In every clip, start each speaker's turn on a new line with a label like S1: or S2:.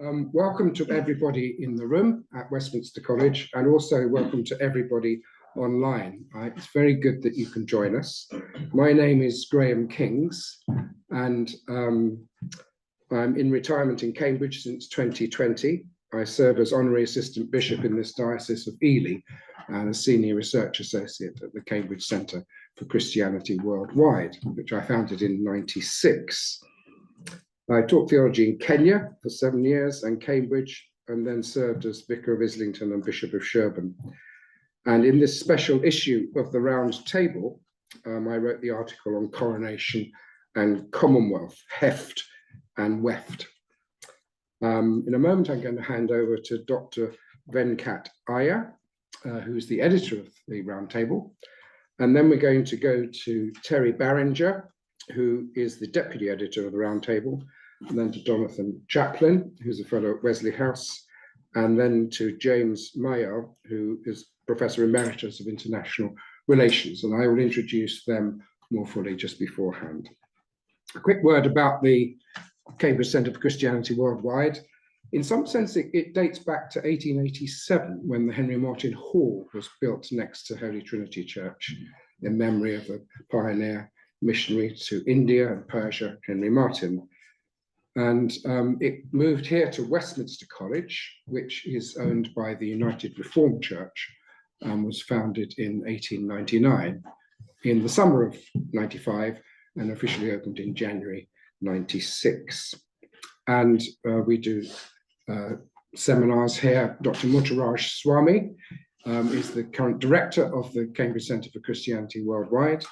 S1: Welcome to everybody in the room at Westminster College, and also welcome to everybody online. It's very good that you can join us. My name is Graham Kings, and I'm in retirement in Cambridge since 2020. I serve as Honorary Assistant Bishop in this Diocese of Ely and a Senior Research Associate at the Cambridge Centre for Christianity Worldwide, which I founded in '96. I taught theology in Kenya for 7 years and Cambridge, and then served as Vicar of Islington and Bishop of Sherborne. And in this special issue of the Round Table, I wrote the article on coronation and Commonwealth, heft and weft. In a moment, I'm going to hand over to Dr. Venkat Iyer, who's the editor of the Round Table. And then we're going to go to Terry Barringer, who is the deputy editor of the Round Table, and then to Jonathan Chaplin, who's a fellow at Wesley House, and then to James Mayer, who is Professor Emeritus of International Relations. And I will introduce them more fully just beforehand. A quick word about the Cambridge Centre for Christianity Worldwide. In some sense, it dates back to 1887, when the Henry Martyn Hall was built next to Holy Trinity Church in memory of a pioneer missionary to India and Persia, Henry Martyn. And it moved here to Westminster College, which is owned by the United Reformed Church and was founded in 1899, in the summer of '95, and officially opened in January '96. And we do seminars here. Dr. Muttaraj Swami is the current director of the Cambridge Centre for Christianity Worldwide.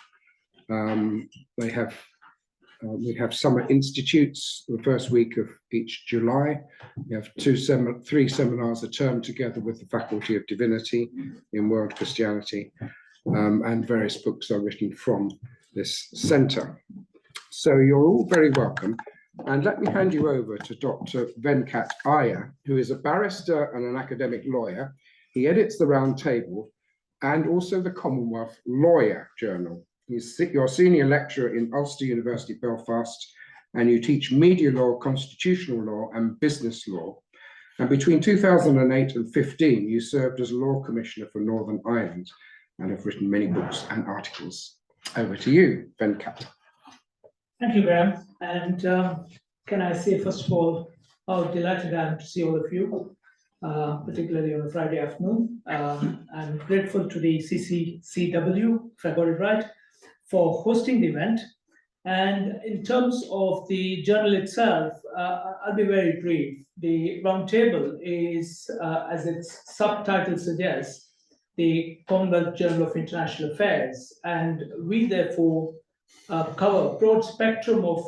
S1: We have summer institutes the first week of each July. We have three seminars a term together with the Faculty of Divinity in World Christianity, and various books are written from this centre. So you're all very welcome. And let me hand you over to Dr. Venkat Iyer, who is a barrister and an academic lawyer. He edits the Round Table and also the Commonwealth Lawyer Journal. He's your senior lecturer in Ulster University, Belfast, and you teach media law, constitutional law, and business law. And between 2008 and 15, you served as Law Commissioner for Northern Ireland and have written many books and articles. Over to you, Venkat.
S2: Thank you, Graham. And can I say, first of all, how delighted I am to see all of you, particularly on a Friday afternoon. I'm grateful to the CCCW, if I got it right, for hosting the event. And in terms of the journal itself, I'll be very brief. The Round Table is, as its subtitle suggests, the Commonwealth Journal of International Affairs. And we therefore cover a broad spectrum of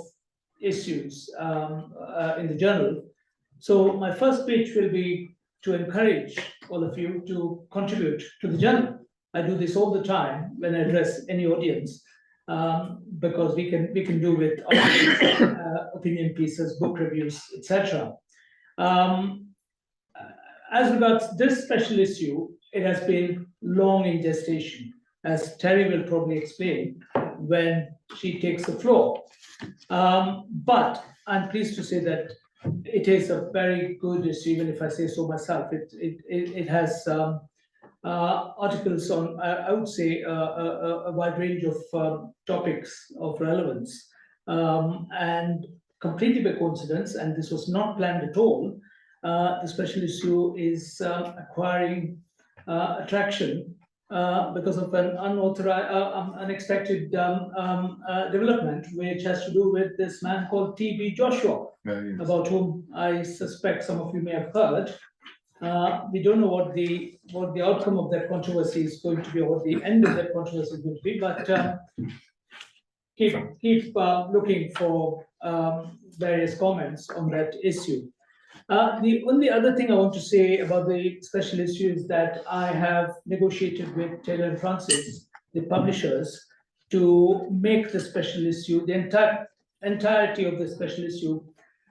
S2: issues in the journal. So my first pitch will be to encourage all of you to contribute to the journal. I do this all the time when I address any audience, because we can do with opinion pieces, book reviews, etc. As regards this special issue, it has been long in gestation, as Terry will probably explain when she takes the floor. But I'm pleased to say that it is a very good issue, even if I say so myself. It has articles on, I would say, a wide range of topics of relevance. And completely by coincidence, and this was not planned at all, the special issue is acquiring attraction because of an unexpected development, which has to do with this man called T.B. Joshua, about whom I suspect some of you may have heard. We don't know what the outcome of that controversy is going to be, or what the end of that controversy is going to be, but keep looking for various comments on that issue. The only other thing I want to say about the special issue is that I have negotiated with Taylor and Francis, the publishers, to make the special issue, the entirety of the special issue,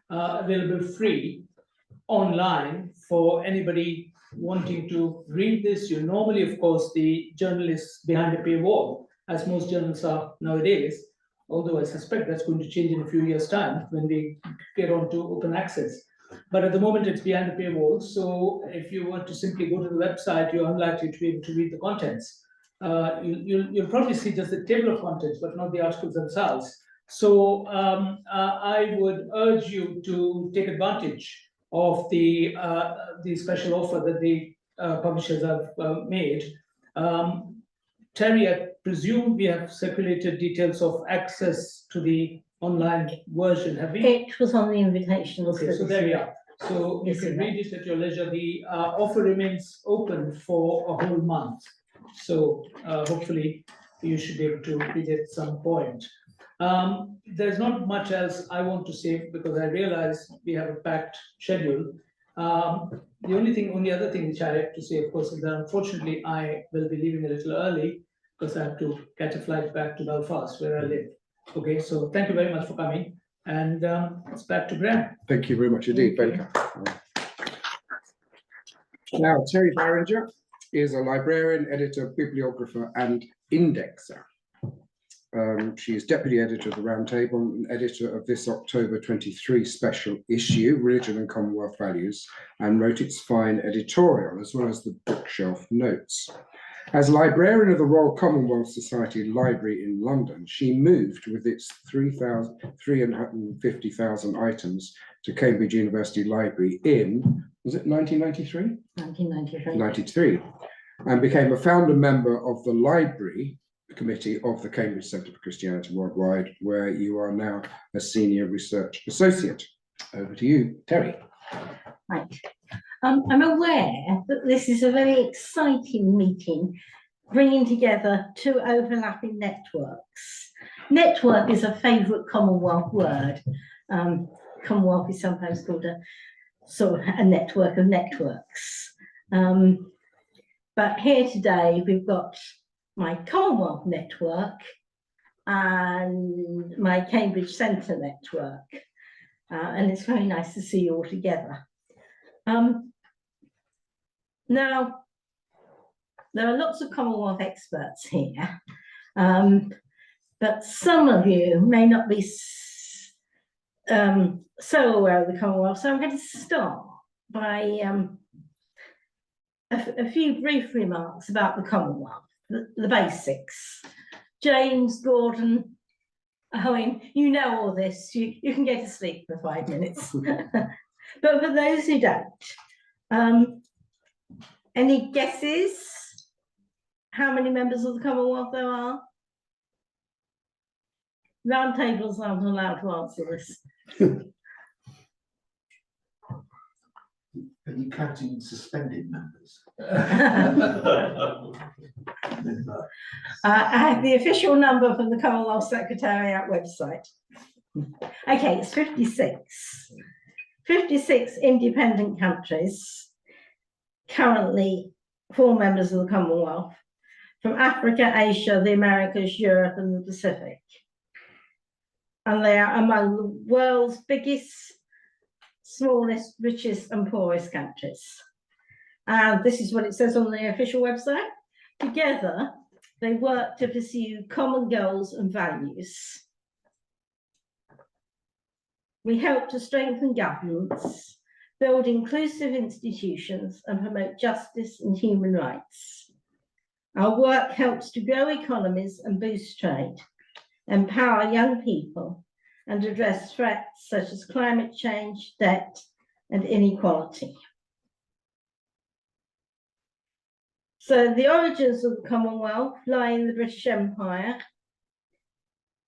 S2: available free online for anybody wanting to read this. Normally, of course, the journal is behind a paywall, as most journals are nowadays, although I suspect that's going to change in a few years' time when we get on to open access. but at the moment it's behind the paywall. So if you were to simply go to the website, you're unlikely to be able to read the contents. You'll probably see just the table of contents, but not the articles themselves. So I would urge you to take advantage of the special offer that the publishers have made. Terry, I presume we have circulated details of access to the online version, have we?
S3: It was on the invitation.
S2: Okay, so there we are. So you can read it at your leisure. The offer remains open for a whole month. So hopefully you should be able to read it at some point. There's not much else I want to say because I realize we have a packed schedule. The only other thing which I have to say, of course, is that unfortunately I will be leaving a little early because I have to catch a flight back to Belfast where I live. Okay, so thank you very much for coming, and it's back to Graham.
S1: Thank you very much indeed, Ben. Now, Terry Barringer is a librarian, editor, bibliographer, and indexer. She is deputy editor of the Round Table and editor of this October 23 special issue, Religion and Commonwealth Values, and wrote its fine editorial, as well as the bookshelf notes. As librarian of the Royal Commonwealth Society Library in London, she moved with its 350,000 items to Cambridge University Library in, was it 1993?
S3: 1993.
S1: 93, and became a founder member of the Library Committee of the Cambridge Centre for Christianity Worldwide, where you are now a senior research associate. Over to you, Terry.
S3: Right. I'm aware that this is a very exciting meeting, bringing together two overlapping networks. Network is a favourite Commonwealth word. Commonwealth is sometimes called a network of networks. But here today we've got my Commonwealth network and my Cambridge Centre network. And it's very nice to see you all together. Now, there are lots of Commonwealth experts here, but some of you may not be so aware of the Commonwealth. So I'm going to start by a few brief remarks about the Commonwealth, the basics. James, Gordon, Owen, you know all this. You can go to sleep for 5 minutes. But for those who don't, any guesses how many members of the Commonwealth there are? Round tables aren't allowed to answer this.
S4: Are you counting suspended members?
S3: I have the official number from the Commonwealth Secretariat website. Okay, it's 56. 56 independent countries, currently 4 members of the Commonwealth, from Africa, Asia, the Americas, Europe, and the Pacific. And they are among the world's biggest, smallest, richest, and poorest countries. And this is what it says on the official website. Together, they work to pursue common goals and values. We help to strengthen governments, build inclusive institutions, and promote justice and human rights. Our work helps to grow economies and boost trade, empower young people, and address threats such as climate change, debt, and inequality. So the origins of the Commonwealth lie in the British Empire,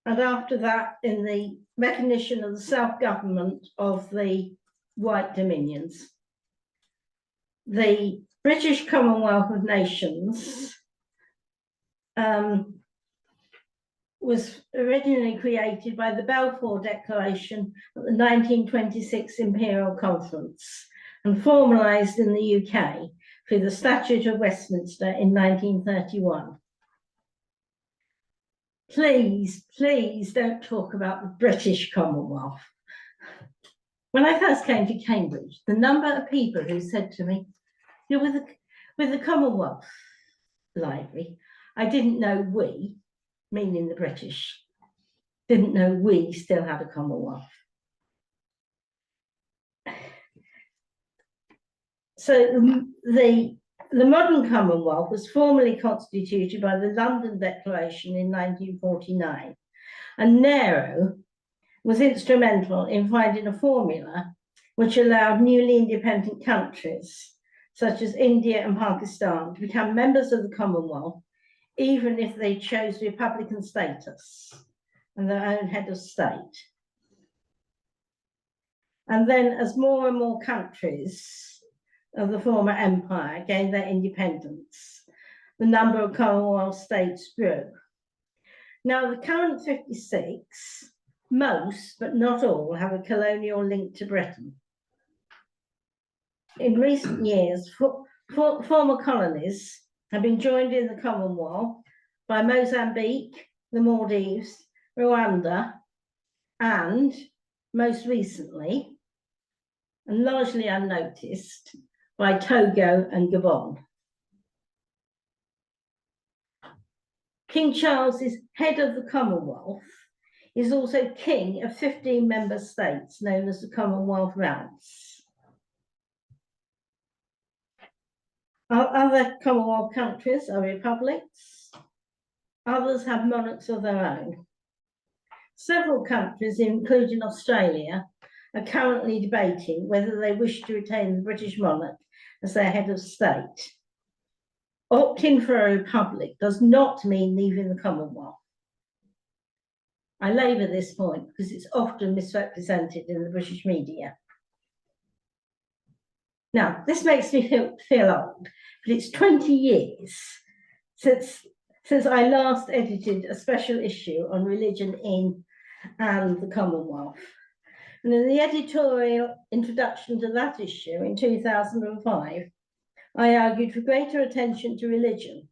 S3: and after that in the recognition of the self-government of the White Dominions. The British Commonwealth of Nations was originally created by the Balfour Declaration at the 1926 Imperial Conference and formalised in the UK through the Statute of Westminster in 1931. Please, please don't talk about the British Commonwealth. When I first came to Cambridge, the number of people who said to me, "You're with the Commonwealth Library," I didn't know we, meaning the British, didn't know we still had a Commonwealth. the modern Commonwealth was formally constituted by the London Declaration in 1949, and Nehru was instrumental in finding a formula which allowed newly independent countries, such as India and Pakistan, to become members of the Commonwealth, even if they chose republican status and their own head of state. And then, as more and more countries of the former empire gained their independence, the number of Commonwealth states grew. Now, the current 56, most, but not all, have a colonial link to Britain. In recent years, former colonies have been joined in the Commonwealth by Mozambique, the Maldives, Rwanda, and most recently, and largely unnoticed, by Togo and Gabon. King Charles is head of the Commonwealth, is also king of 15 member states known as the Commonwealth Realms. Other Commonwealth countries are republics. Others have monarchs of their own. Several countries, including Australia, are currently debating whether they wish to retain the British monarch as their head of state. Opting for a republic does not mean leaving the Commonwealth. I labour this point because it's often misrepresented in the British media. Now, this makes me feel old, but it's 20 years since I last edited a special issue on religion in and the Commonwealth. And in the editorial introduction to that issue in 2005, I argued for greater attention to religion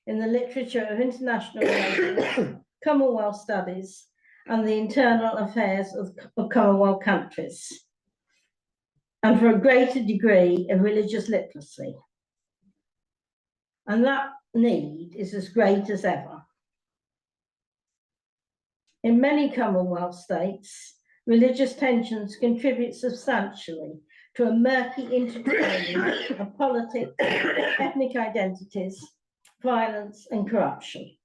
S3: in the literature of international relations, Commonwealth studies, and the internal affairs of Commonwealth countries, and for a greater degree of religious literacy. And that need is as great as ever. In many Commonwealth states, religious tensions contribute substantially to a murky intertwining of politics, ethnic identities, violence, and corruption.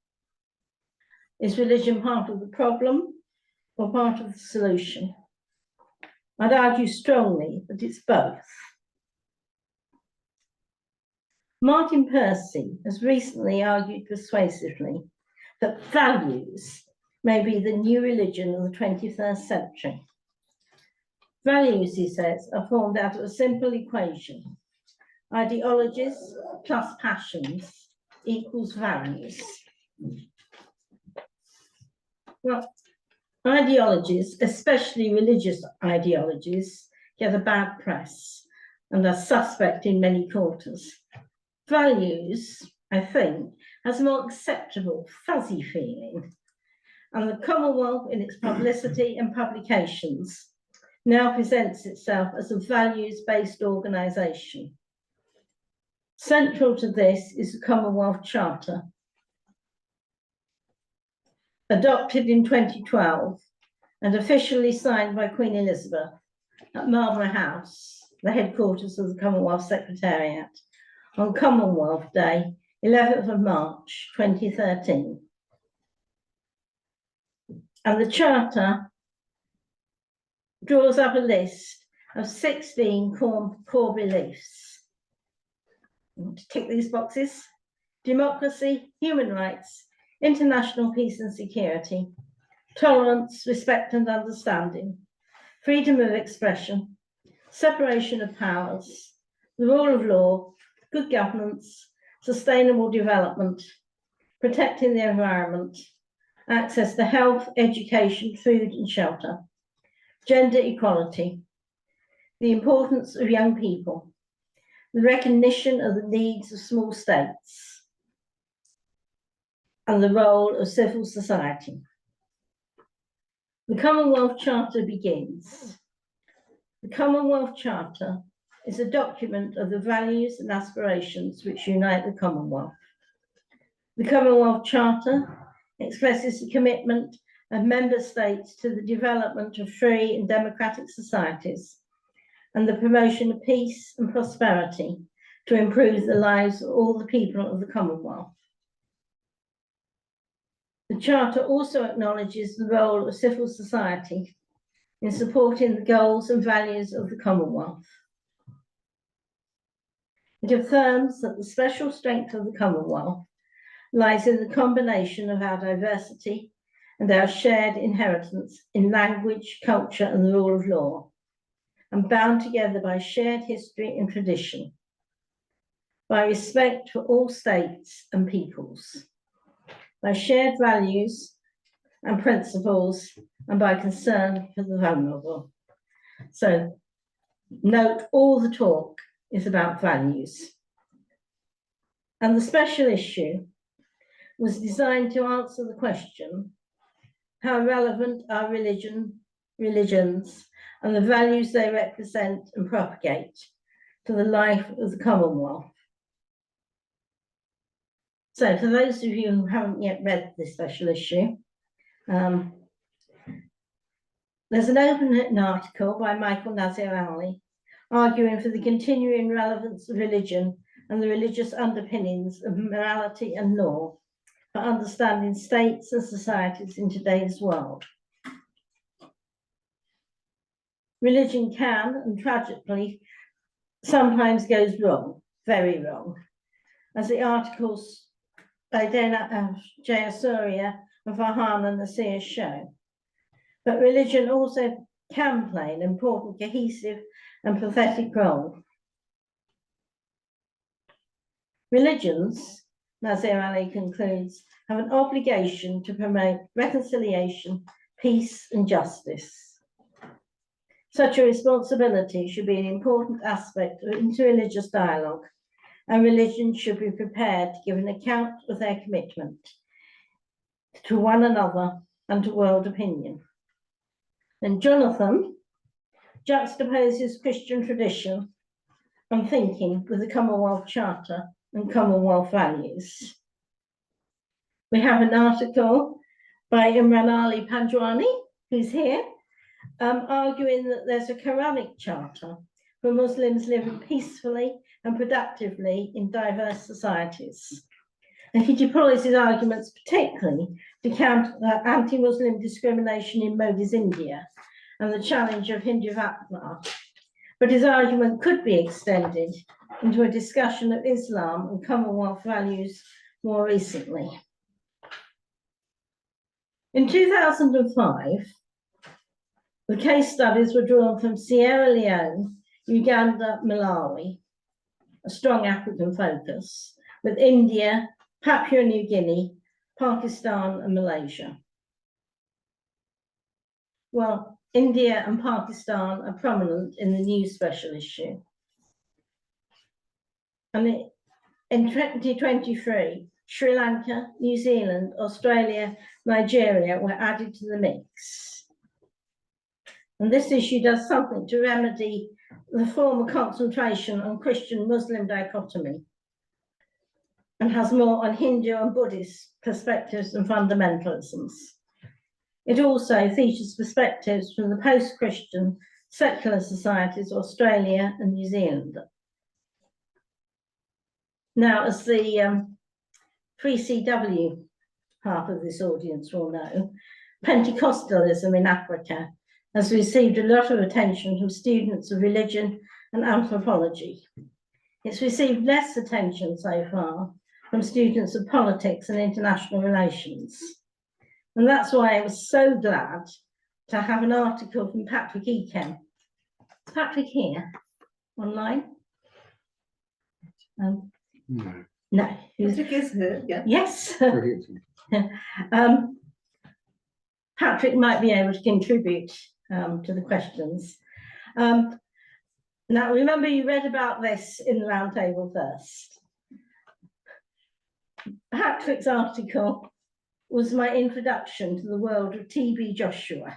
S3: Is religion part of the problem or part of the solution? I'd argue strongly that it's both. Martin Percy has recently argued persuasively that values may be the new religion of the 21st century. Values, he says, are formed out of a simple equation. Ideologies plus passions equals values. Well, ideologies, especially religious ideologies, get a bad press and are suspect in many quarters. Values, I think, has a more acceptable, fuzzy feeling. And the Commonwealth, in its publicity and publications, now presents itself as a values-based organisation. Central to this is the Commonwealth Charter, adopted in 2012 and officially signed by Queen Elizabeth at Marlborough House, the headquarters of the Commonwealth Secretariat, on Commonwealth Day, 11th of March, 2013. And the Charter draws up a list of 16 core beliefs. I want to tick these boxes: democracy, human rights, international peace and security, tolerance, respect and understanding, freedom of expression, separation of powers, the rule of law, good governance, sustainable development, protecting the environment, access to health, education, food and shelter, gender equality, the importance of young people, the recognition of the needs of small states, and the role of civil society. The Commonwealth Charter begins. The Commonwealth Charter is a document of the values and aspirations which unite the Commonwealth. The Commonwealth Charter expresses the commitment of member states to the development of free and democratic societies and the promotion of peace and prosperity to improve the lives of all the people of the Commonwealth. The Charter also acknowledges the role of civil society in supporting the goals and values of the Commonwealth. It affirms that the special strength of the Commonwealth lies in the combination of our diversity and our shared inheritance in language, culture, and the rule of law, and bound together by shared history and tradition, by respect for all states and peoples, by shared values and principles, and by concern for the vulnerable. So note, all the talk is about values. And the special issue was designed to answer the question, how relevant are religions and the values they represent and propagate to the life of the Commonwealth? So for those of you who haven't yet read this special issue, there's an open article by Michael Nazir Ali arguing for the continuing relevance of religion and the religious underpinnings of morality and law for understanding states and societies in today's world. Religion can, and tragically, sometimes goes wrong, very wrong, as the articles by Jayasuriya and Farhana Nasir show. But religion also can play an important, cohesive, and prophetic role. Religions, Nazir Ali concludes, have an obligation to promote reconciliation, peace, and justice. Such a responsibility should be an important aspect of interreligious dialogue, and religions should be prepared to give an account of their commitment to one another and to world opinion. And Jonathan juxtaposes Christian tradition and thinking with the Commonwealth Charter and Commonwealth values. We have an article by Imran Ali Panjwani, who's here, arguing that there's a Quranic charter for Muslims living peacefully and productively in diverse societies. And he deploys his arguments particularly to counter anti-Muslim discrimination in Modi's India and the challenge of Hinduvatma. But his argument could be extended into a discussion of Islam and Commonwealth values more recently. In 2005, the case studies were drawn from Sierra Leone, Uganda, Malawi, a strong African focus, with India, Papua New Guinea, Pakistan, and Malaysia. Well, India and Pakistan are prominent in the new special issue. And in 2023, Sri Lanka, New Zealand, Australia, Nigeria were added to the mix. And this issue does something to remedy the former concentration on Christian-Muslim dichotomy and has more on Hindu and Buddhist perspectives and fundamentalisms. It also features perspectives from the post-Christian secular societies of Australia and New Zealand. Now, as the pre-CW half of this audience will know, Pentecostalism in Africa has received a lot of attention from students of religion and anthropology. It's received less attention so far from students of politics and international relations. And that's why I was so glad to have an article from Patrick Ekem. Is Patrick here online?
S1: No.
S3: No.
S5: Patrick is here, yeah.
S3: Yes.
S1: Brilliant.
S3: Patrick might be able to contribute to the questions. Now, remember you read about this in the roundtable first. Patrick's article was my introduction to the world of TB Joshua.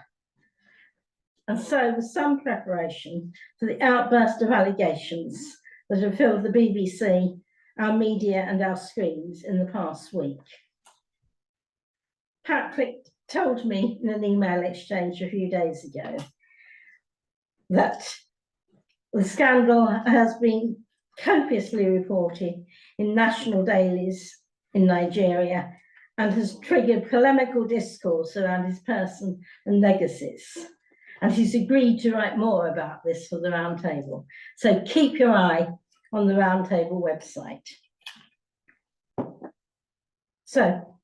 S3: And so with some preparation for the outburst of allegations that have filled the BBC, our media and our screens in the past week. Patrick told me in an email exchange a few days ago that The scandal has been copiously reported in national dailies in Nigeria and has triggered polemical discourse around his person and legacies. And he's agreed to write more about this for the Roundtable. So keep your eye on the Roundtable website. So,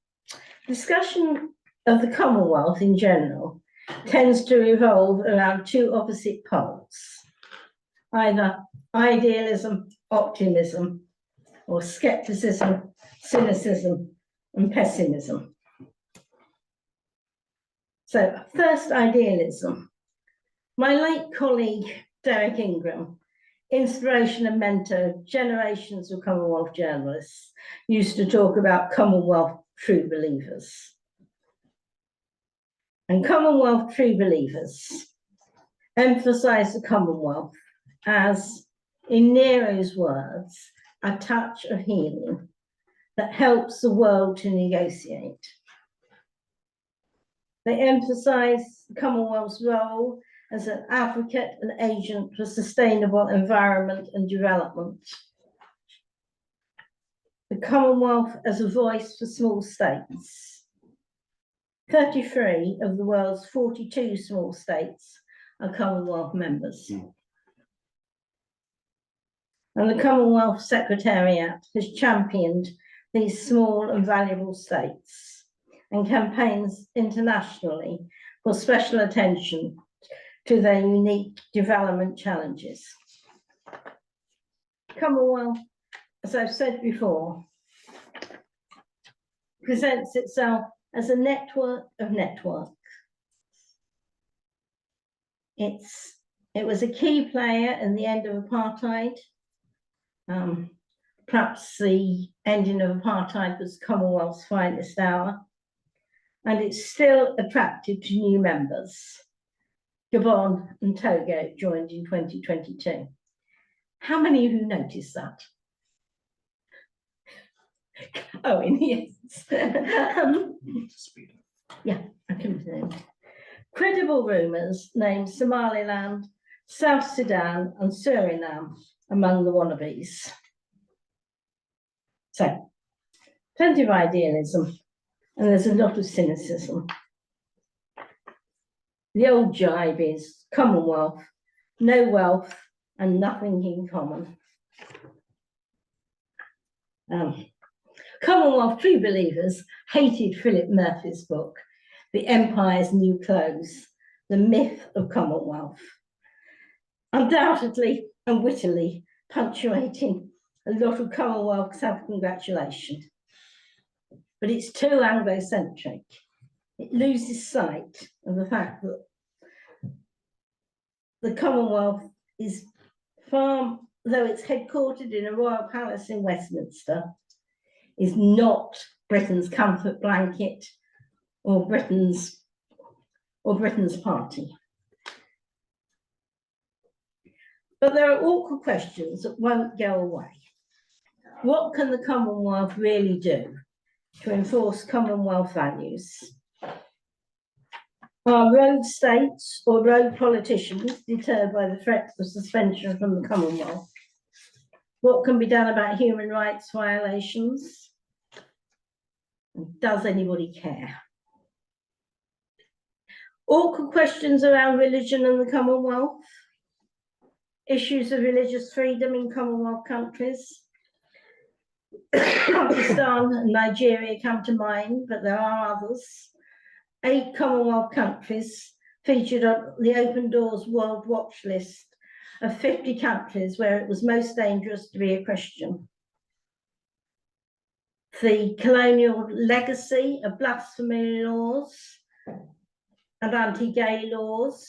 S3: discussion of the Commonwealth in general tends to revolve around two opposite poles, either idealism, optimism, or skepticism, cynicism, and pessimism. So, first, idealism. My late colleague, Derek Ingram, inspiration and mentor of generations of Commonwealth journalists, used to talk about Commonwealth true believers. And Commonwealth true believers emphasize the Commonwealth as, in Nero's words, a touch of healing that helps the world to negotiate. They emphasize the Commonwealth's role as an advocate and agent for sustainable environment and development. The Commonwealth as a voice for small states. 33 of the world's 42 small states are Commonwealth members. And the Commonwealth Secretariat has championed these small and valuable states and campaigns internationally for special attention to their unique development challenges. Commonwealth, as I've said before, presents itself as a network of networks. It was a key player in the end of apartheid. Perhaps the ending of apartheid was Commonwealth's finest hour, and it's still attractive to new members. Gabon and Togo joined in 2022. How many of you noticed that? Oh, yes. Yeah, I can say. Credible rumours named Somaliland, South Sudan, and Suriname among the wannabes. So, plenty of idealism, and there's a lot of cynicism. The old jibe is Commonwealth, no wealth, and nothing in common. Commonwealth true believers hated Philip Murphy's book, The Empire's New Clothes, The Myth of Commonwealth, undoubtedly and wittily punctuating a lot of Commonwealth self-congratulation. But it's too Anglo-centric. It loses sight of the fact that the Commonwealth is far, though it's headquartered in a royal palace in Westminster, is not Britain's comfort blanket or Britain's party. But there are awkward questions that won't go away. What can the Commonwealth really do to enforce Commonwealth values? Are rogue states or rogue politicians deterred by the threat of suspension from the Commonwealth? What can be done about human rights violations? Does anybody care? Awkward questions around religion and the Commonwealth. Issues of religious freedom in Commonwealth countries. Pakistan and Nigeria come to mind, but there are others. 8 Commonwealth countries featured on the Open Doors World Watch list of 50 countries where it was most dangerous to be a Christian. The colonial legacy of blasphemy laws and anti-gay laws.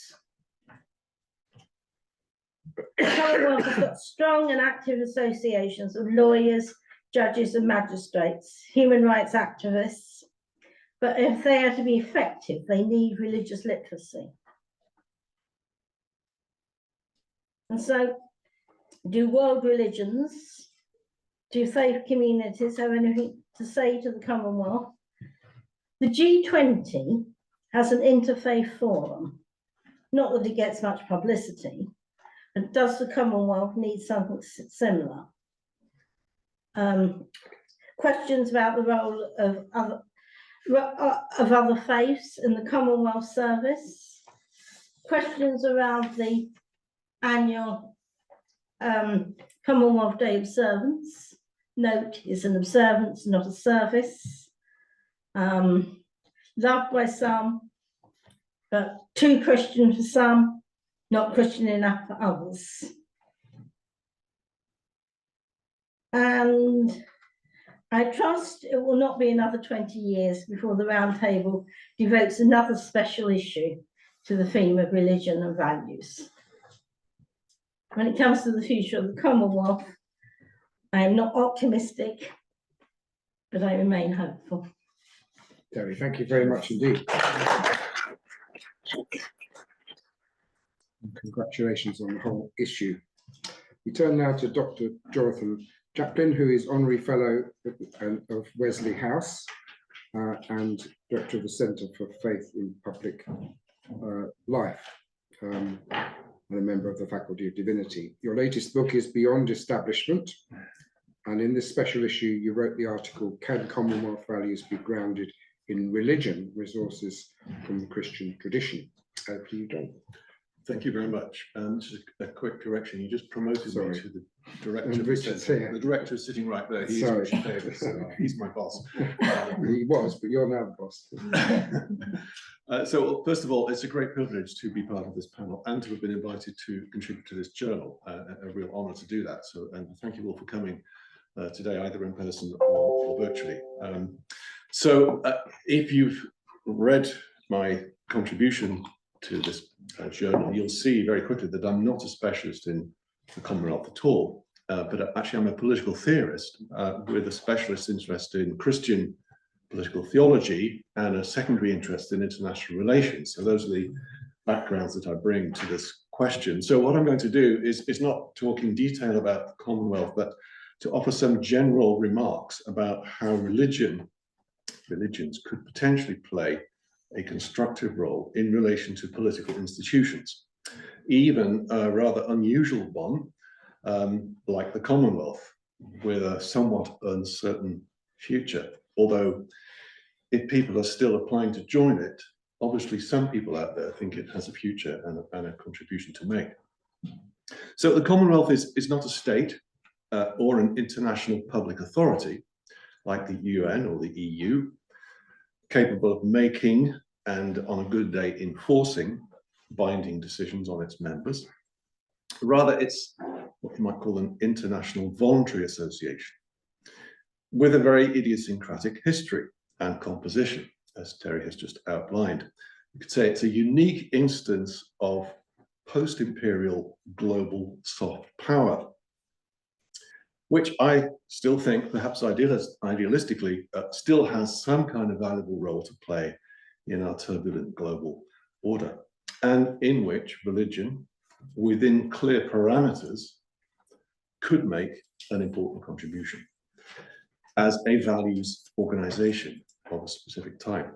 S3: The Commonwealth has got strong and active associations of lawyers, judges and magistrates, human rights activists, but if they are to be effective, they need religious literacy. And so, do world religions, do faith communities have anything to say to the Commonwealth? The G20 has an interfaith forum, not that it gets much publicity, And does the Commonwealth need something similar? Questions about the role of other faiths in the Commonwealth service. Questions around the annual Commonwealth Day observance. Note, it's an observance, not a service. Loved by some, but too Christian for some, not Christian enough for others. And I trust it will not be another 20 years before the Round Table devotes another special issue to the theme of religion and values. When it comes to the future of the Commonwealth, I am not optimistic, but I remain hopeful.
S1: Terry, thank you very much indeed. And congratulations on the whole issue. We turn now to Dr. Jonathan Chaplin, who is Honorary Fellow of Wesley House and Director of the Centre for Faith in Public Life, and a member of the Faculty of Divinity. Your latest book is Beyond Establishment, and in this special issue you wrote the article, Can Commonwealth Values be Grounded in Religion? Resources from the Christian Tradition. Over to you, John.
S5: Thank you very much. Just a quick correction. You just promoted
S1: Sorry.
S5: me to the director.
S1: And
S5: of the
S1: Richard's
S5: centre.
S1: here.
S5: The director is sitting right there. He's
S1: Sorry.
S5: Richard Davis. He's my boss.
S1: He was, but you're now the boss.
S5: So first of all, it's a great privilege to be part of this panel and to have been invited to contribute to this journal. A real honour to do that. So, and thank you all for coming today, either in person or virtually. If you've read my contribution to this journal, you'll see very quickly that I'm not a specialist in the Commonwealth at all, but actually I'm a political theorist with a specialist interest in Christian political theology and a secondary interest in international relations. So those are the backgrounds that I bring to this question. So what I'm going to do is not talk in detail about the Commonwealth, but to offer some general remarks about how religions could potentially play a constructive role in relation to political institutions, even a rather unusual one, like the Commonwealth, with a somewhat uncertain future. Although, if people are still applying to join it, obviously some people out there think it has a future and a contribution to make. So the Commonwealth is not a state or an international public authority like the UN or the EU, capable of making and on a good day enforcing binding decisions on its members. Rather, it's what you might call an international voluntary association with a very idiosyncratic history and composition, as Terry has just outlined. You could say it's a unique instance of post-imperial global soft power, which I still think, perhaps idealistically, still has some kind of valuable role to play in our turbulent global order, and in which religion, within clear parameters, could make an important contribution as a values organization of a specific type.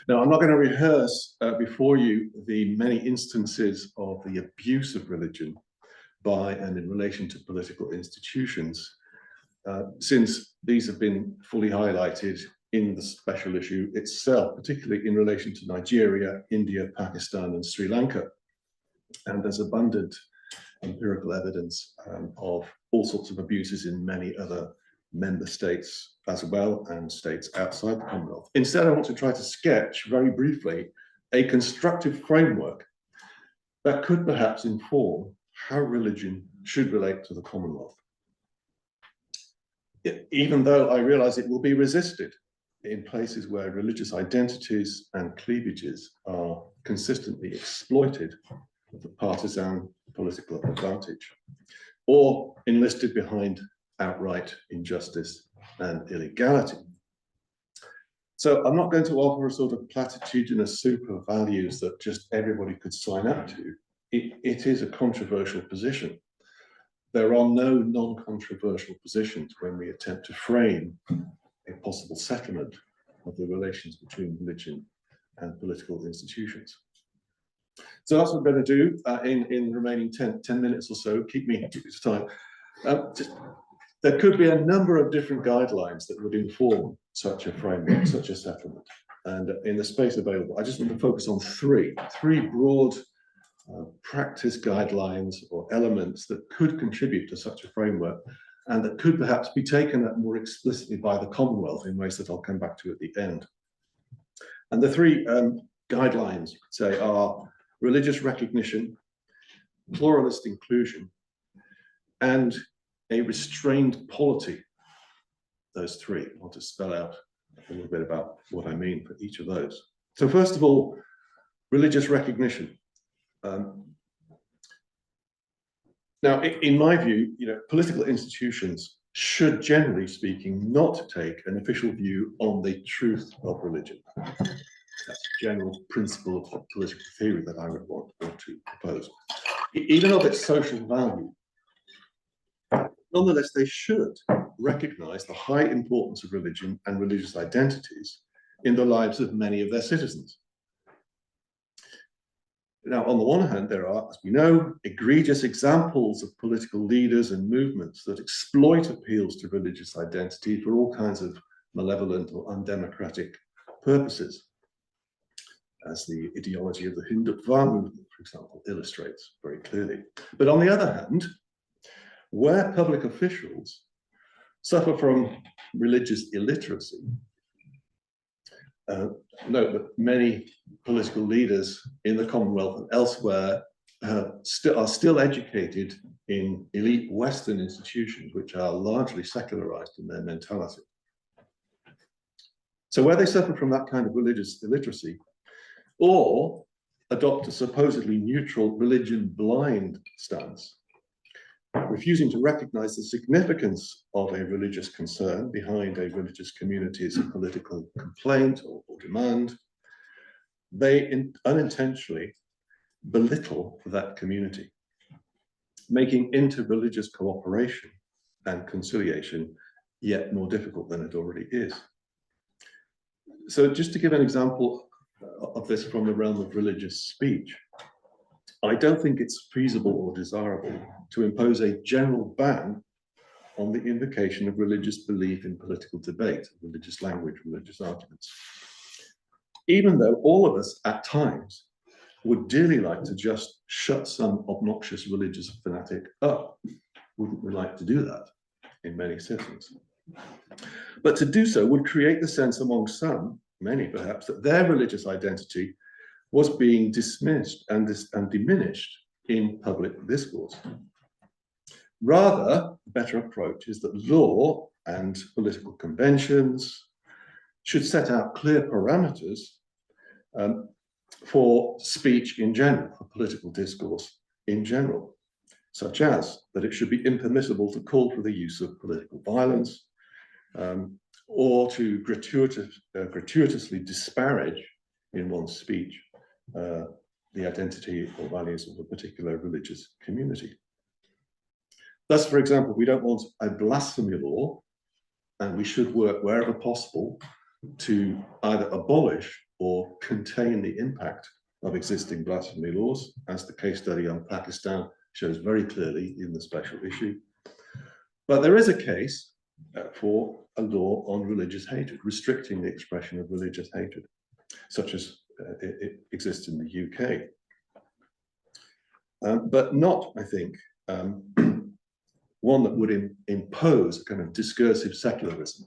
S5: Now, I'm not going to rehearse before you the many instances of the abuse of religion by and in relation to political institutions, since these have been fully highlighted in the special issue itself, particularly in relation to Nigeria, India, Pakistan, and Sri Lanka. And there's abundant empirical evidence of all sorts of abuses in many other member states as well, and states outside the Commonwealth. Instead, I want to try to sketch very briefly a constructive framework that could perhaps inform how religion should relate to the Commonwealth. Even though I realize it will be resisted in places where religious identities and cleavages are consistently exploited for partisan political advantage, or enlisted behind outright injustice and illegality. So I'm not going to offer a sort of platitudinous soup of values that just everybody could sign up to. It is a controversial position. There are no non-controversial positions when we attempt to frame a possible settlement of the relations between religion and political institutions. So that's what I'm going to do in the remaining 10 minutes or so. Keep me to time. There could be a number of different guidelines that would inform such a framework, such a settlement. And in the space available, I just want to focus on three broad practice guidelines or elements that could contribute to such a framework and that could perhaps be taken up more explicitly by the Commonwealth in ways that I'll come back to at the end. And the three guidelines, you could say, are religious recognition, pluralist inclusion, and a restrained polity. Those three. I want to spell out a little bit about what I mean for each of those. So first of all, religious recognition. Now, in my view, political institutions should, generally speaking, not take an official view on the truth of religion. That's a general principle of political theory that I would want to propose. Even of its social value, nonetheless, they should recognize the high importance of religion and religious identities in the lives of many of their citizens. Now, on the one hand, there are, as we know, egregious examples of political leaders and movements that exploit appeals to religious identity for all kinds of malevolent or undemocratic purposes, as the ideology of the Hindutva movement, for example, illustrates very clearly. But on the other hand, where public officials suffer from religious illiteracy, note that many political leaders in the Commonwealth and elsewhere are still educated in elite Western institutions, which are largely secularized in their mentality. So where they suffer from that kind of religious illiteracy, or adopt a supposedly neutral religion-blind stance, refusing to recognize the significance of a religious concern behind a religious community's political complaint or demand, they unintentionally belittle that community, making interreligious cooperation and conciliation yet more difficult than it already is. So just to give an example of this from the realm of religious speech, I don't think it's feasible or desirable to impose a general ban on the invocation of religious belief in political debate, religious language, religious arguments. Even though all of us at times would dearly like to just shut some obnoxious religious fanatic up, wouldn't we like to do that in many settings? But to do so would create the sense among some, many perhaps, that their religious identity was being dismissed and diminished in public discourse. Rather, the better approach is that law and political conventions should set out clear parameters for speech in general, for political discourse in general, such as that it should be impermissible to call for the use of political violence or to gratuitously disparage in one's speech the identity or values of a particular religious community. Thus, for example, we don't want a blasphemy law, and we should work wherever possible to either abolish or contain the impact of existing blasphemy laws, as the case study on Pakistan shows very clearly in the special issue. But there is a case for a law on religious hatred, restricting the expression of religious hatred, such as it exists in the UK. But not, I think, one that would impose a kind of discursive secularism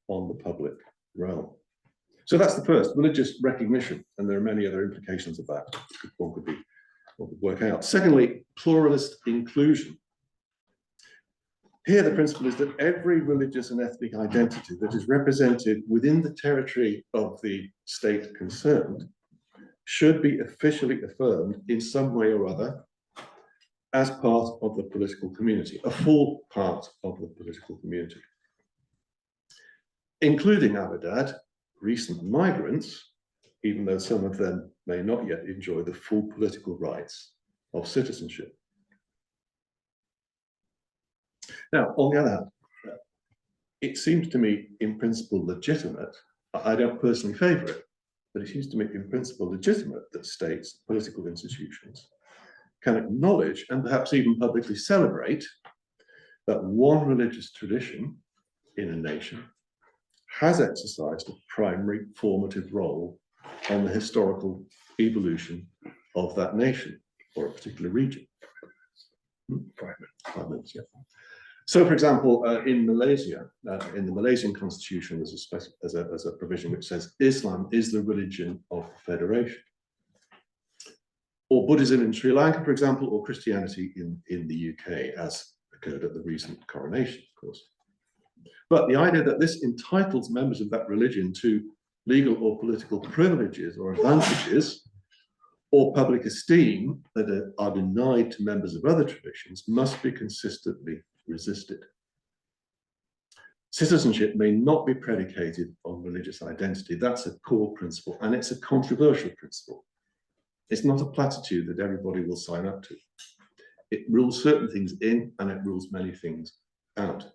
S5: on the public realm. So that's the first, religious recognition, and there are many other implications of that one could work out. Secondly, pluralist inclusion. Here, the principle is that every religious and ethnic identity that is represented within the territory of the state concerned should be officially affirmed in some way or other as part of the political community, a full part of the political community, including, I would add, recent migrants, even though some of them may not yet enjoy the full political rights of citizenship. Now, on the other hand, it seems to me in principle legitimate. I don't personally favor it, but it seems to me in principle legitimate that states, political institutions, can acknowledge and perhaps even publicly celebrate that one religious tradition in a nation has exercised a primary formative role on the historical evolution of that nation or a particular region. 5 minutes, yeah. So, for example, in Malaysia, in the Malaysian constitution, there's a provision which says Islam is the religion of the federation. Or Buddhism in Sri Lanka, for example, or Christianity in the UK, as occurred at the recent coronation, of course. But the idea that this entitles members of that religion to legal or political privileges or advantages or public esteem that are denied to members of other traditions must be consistently resisted. Citizenship may not be predicated on religious identity. That's a core principle, and it's a controversial principle. It's not a platitude that everybody will sign up to. It rules certain things in, and it rules many things out.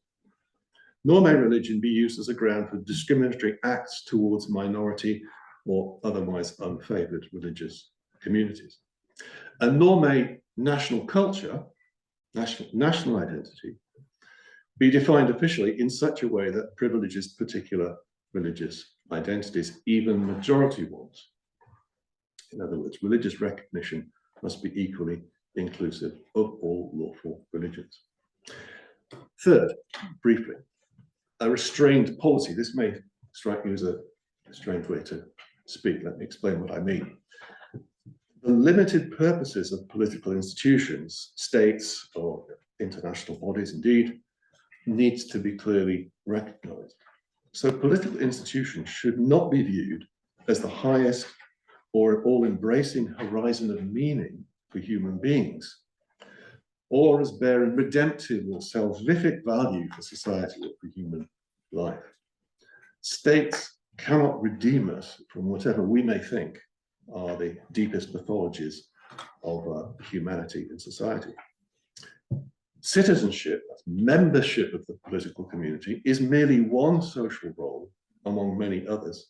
S5: Nor may religion be used as a ground for discriminatory acts towards minority or otherwise unfavored religious communities. And nor may national culture, national identity, be defined officially in such a way that privileges particular religious identities, even majority ones. In other words, religious recognition must be equally inclusive of all lawful religions. Third, briefly, a restrained polity. This may strike you as a strange way to speak. Let me explain what I mean. The limited purposes of political institutions, states or international bodies indeed, needs to be clearly recognized. So political institutions should not be viewed as the highest or all-embracing horizon of meaning for human beings, or as bearing redemptive or salvific value for society or for human life. States cannot redeem us from whatever we may think are the deepest pathologies of humanity and society. Citizenship, membership of the political community, is merely one social role among many others.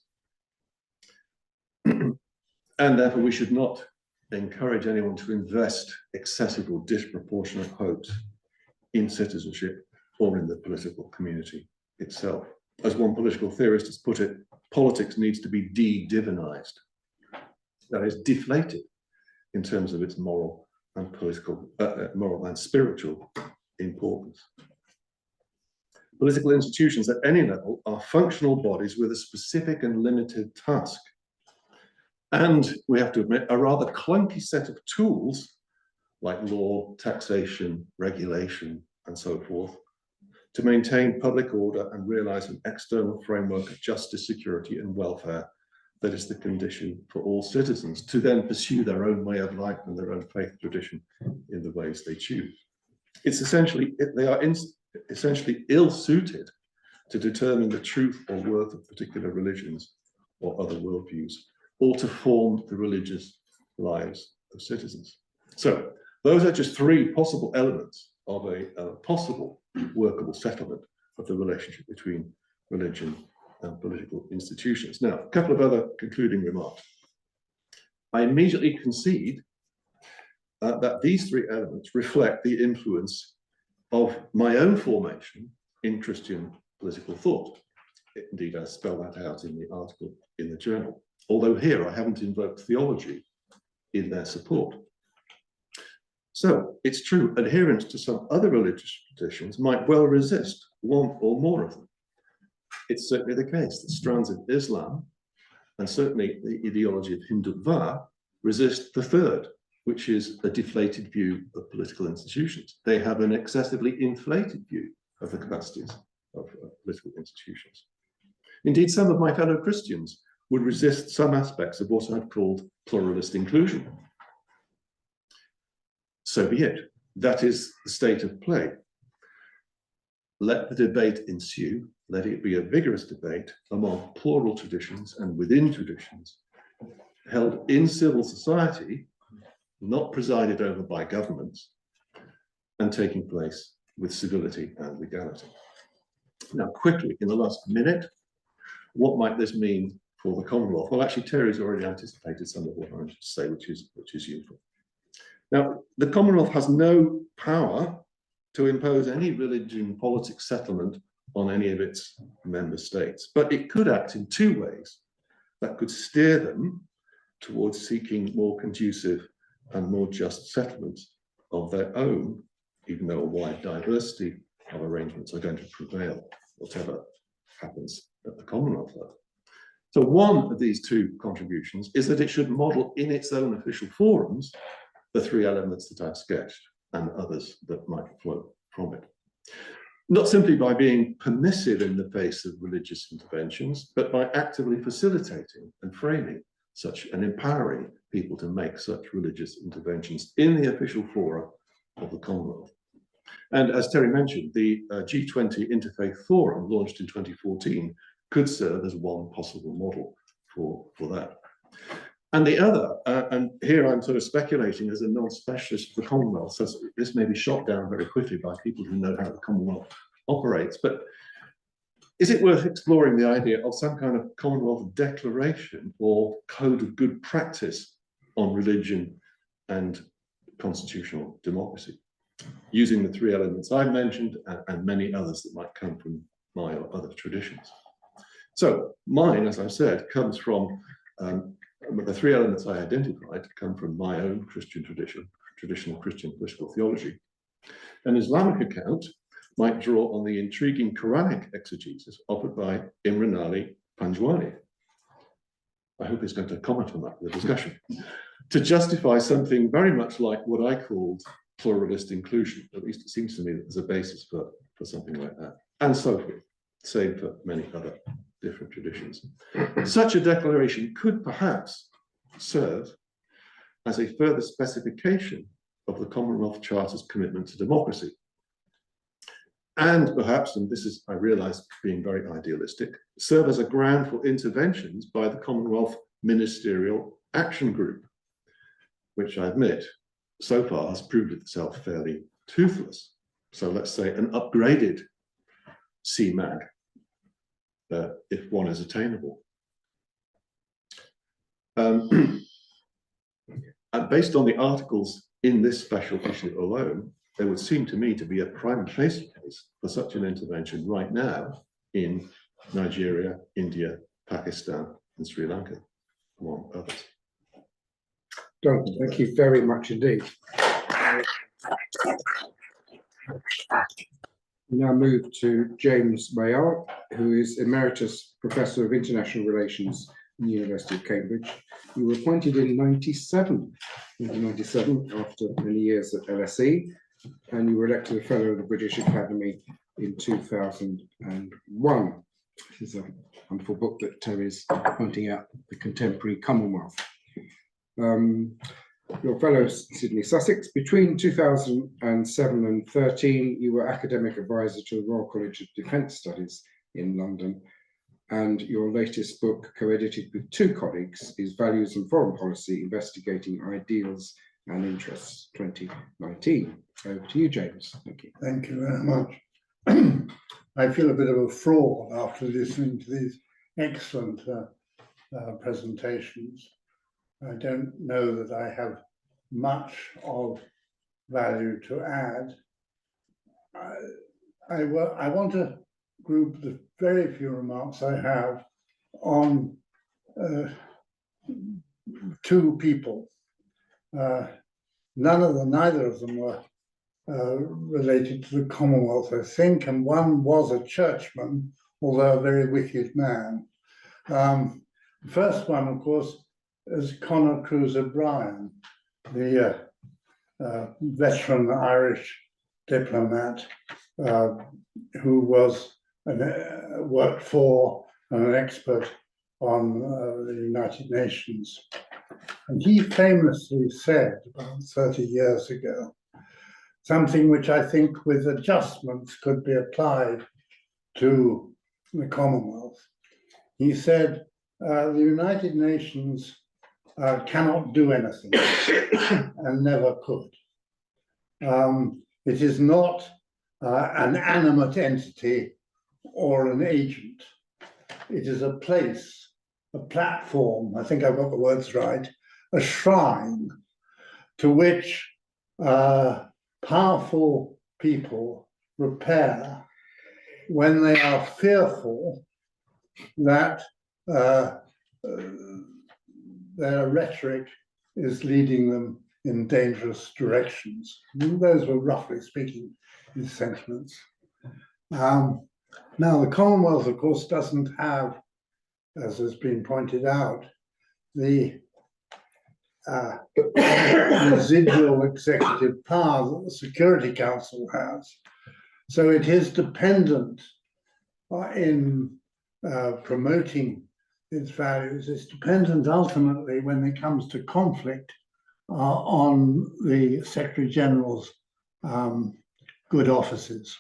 S5: And therefore we should not encourage anyone to invest excessive or disproportionate hopes in citizenship or in the political community itself. As one political theorist has put it, politics needs to be de-divinized. That is, deflated in terms of its moral and political, moral and spiritual importance. Political institutions at any level are functional bodies with a specific and limited task. And we have to admit, a rather clunky set of tools like law, taxation, regulation, and so forth, to maintain public order and realize an external framework of justice, security, and welfare that is the condition for all citizens to then pursue their own way of life and their own faith tradition in the ways they choose. It's essentially, they are essentially ill-suited to determine the truth or worth of particular religions or other worldviews, or to form the religious lives of citizens. So those are just three possible elements of a possible workable settlement of the relationship between religion and political institutions. Now, a couple of other concluding remarks. I immediately concede that these three elements reflect the influence of my own formation in Christian political thought. Indeed, I spell that out in the article in the journal, although here I haven't invoked theology in their support. So it's true, adherence to some other religious traditions might well resist one or more of them. It's certainly the case that strands of Islam, and certainly the ideology of Hindutva, resist the third, which is a deflated view of political institutions. They have an excessively inflated view of the capacities of political institutions. Indeed, some of my fellow Christians would resist some aspects of what I've called pluralist inclusion. So be it. That is the state of play. Let the debate ensue. Let it be a vigorous debate among plural traditions and within traditions, held in civil society, not presided over by governments, and taking place with civility and legality. Now, quickly, in the last minute, what might this mean for the Commonwealth. Well, actually, Terry's already anticipated some of what I'm going to say, which is useful. Now, the Commonwealth has no power to impose any religion politics settlement on any of its member states, but it could act in two ways that could steer them towards seeking more conducive and more just settlements of their own, even though a wide diversity of arrangements are going to prevail, whatever happens at the Commonwealth level. So one of these two contributions is that it should model in its own official forums the three elements that I've sketched and others that might flow from it. Not simply by being permissive in the face of religious interventions, but by actively facilitating and framing such and empowering people to make such religious interventions in the official fora of the Commonwealth. And as Terry mentioned, the G20 Interfaith Forum, launched in 2014, could serve as one possible model for that. And the other, and here I'm sort of speculating as a non-specialist of the Commonwealth, so this may be shot down very quickly by people who know how the Commonwealth operates, but is it worth exploring the idea of some kind of Commonwealth declaration or code of good practice on religion and constitutional democracy, using the three elements I mentioned and many others that might come from my or other traditions? So mine, as I said, comes from the three elements I identified come from my own Christian tradition, traditional Christian political theology. An Islamic account might draw on the intriguing Quranic exegesis offered by Imran Ali Panjwani. I hope he's going to comment on that in the discussion, to justify something very much like what I called pluralist inclusion. At least it seems to me that there's a basis for something like that, and so forth, same for many other different traditions. Such a declaration could perhaps serve as a further specification of the Commonwealth Charter's commitment to democracy. And perhaps, and this is, I realize, being very idealistic, serve as a ground for interventions by the Commonwealth Ministerial Action Group, which I admit so far has proved itself fairly toothless. So let's say an upgraded CMAG, if one is attainable. And based on the articles in this special issue alone, there would seem to me to be a prima facie case for such an intervention right now in Nigeria, India, Pakistan, and Sri Lanka, among others.
S1: John, thank you very much indeed. We now move to James Mayard, who is Emeritus Professor of International Relations in the University of Cambridge. You were appointed in 1997 after many years at LSE, and you were elected a Fellow of the British Academy in 2001. This is a wonderful book that Terry is pointing out, The Contemporary Commonwealth. Your Fellow of Sidney Sussex. Between 2007 and 13, you were Academic Advisor to the Royal College of Defence Studies in London, and your latest book, co-edited with two colleagues, is Values and Foreign Policy, Investigating Ideals and Interests, 2019. Over to you, James. Thank you.
S6: Thank you very much. I feel a bit of a fraud after listening to these excellent presentations. I don't know that I have much of value to add. I want to group the very few remarks I have on two people. Neither of them were related to the Commonwealth, I think, and one was a churchman, although a very wicked man. The first one, of course, is Conor Cruise-O'Brien, the veteran Irish diplomat who was worked for and an expert on the United Nations. And he famously said about 30 years ago, something which I think with adjustments could be applied to the Commonwealth. He said, the United Nations cannot do anything and never could. It is not an animate entity or an agent. It is a place a platform, I think I've got the words right, a shrine to which powerful people repair when they are fearful that their rhetoric is leading them in dangerous directions. Those were, roughly speaking, his sentiments. Now, the Commonwealth, of course, doesn't have, as has been pointed out, the residual executive power that the Security Council has. So it is dependent in promoting its values. It's dependent ultimately, when it comes to conflict, on the Secretary General's good offices.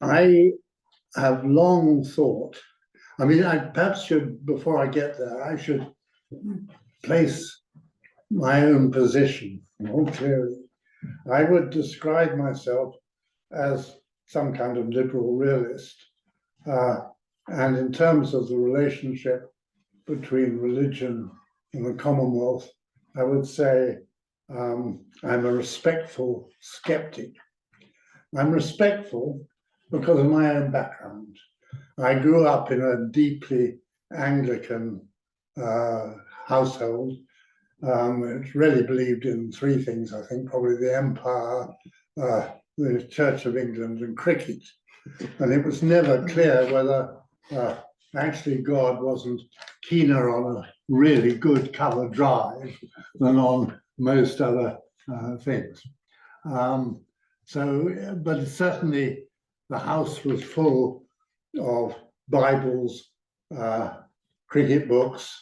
S6: I have long thought, I mean, I perhaps should, before I get there, I should place my own position more clearly. I would describe myself as some kind of liberal realist. And in terms of the relationship between religion and the Commonwealth, I would say I'm a respectful skeptic. I'm respectful because of my own background. I grew up in a deeply Anglican household, which really believed in three things, I think, probably the Empire, the Church of England, and cricket. And it was never clear whether actually God wasn't keener on a really good cover drive than on most other things. But certainly the house was full of Bibles, cricket books,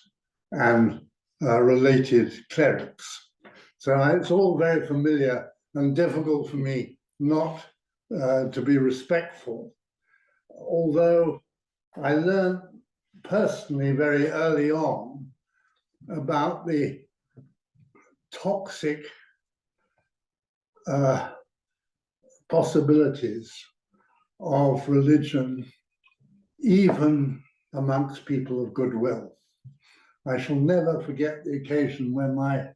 S6: and related clerics. So it's all very familiar and difficult for me not to be respectful, although I learned personally very early on about the toxic possibilities of religion, even amongst people of goodwill. I shall never forget the occasion when my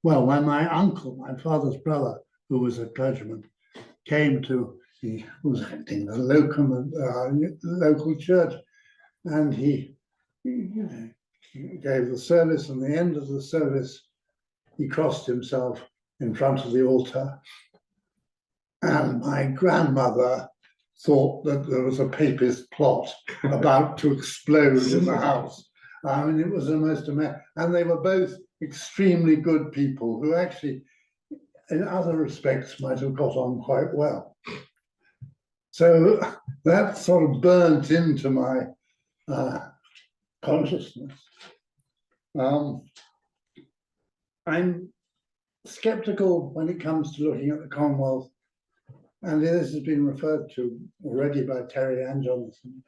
S6: when my uncle, my father's brother, who was a clergyman, came to, he was acting the local church, and he gave the service, and at the end of the service, he crossed himself in front of the altar. And my grandmother thought that there was a papist plot about to explode in the house. I mean, it was the most amazing. And they were both extremely good people who actually, in other respects, might have got on quite well. So that sort of burnt into my consciousness. I'm skeptical when it comes to looking at the Commonwealth, and this has been referred to already by Terry and Jonathan,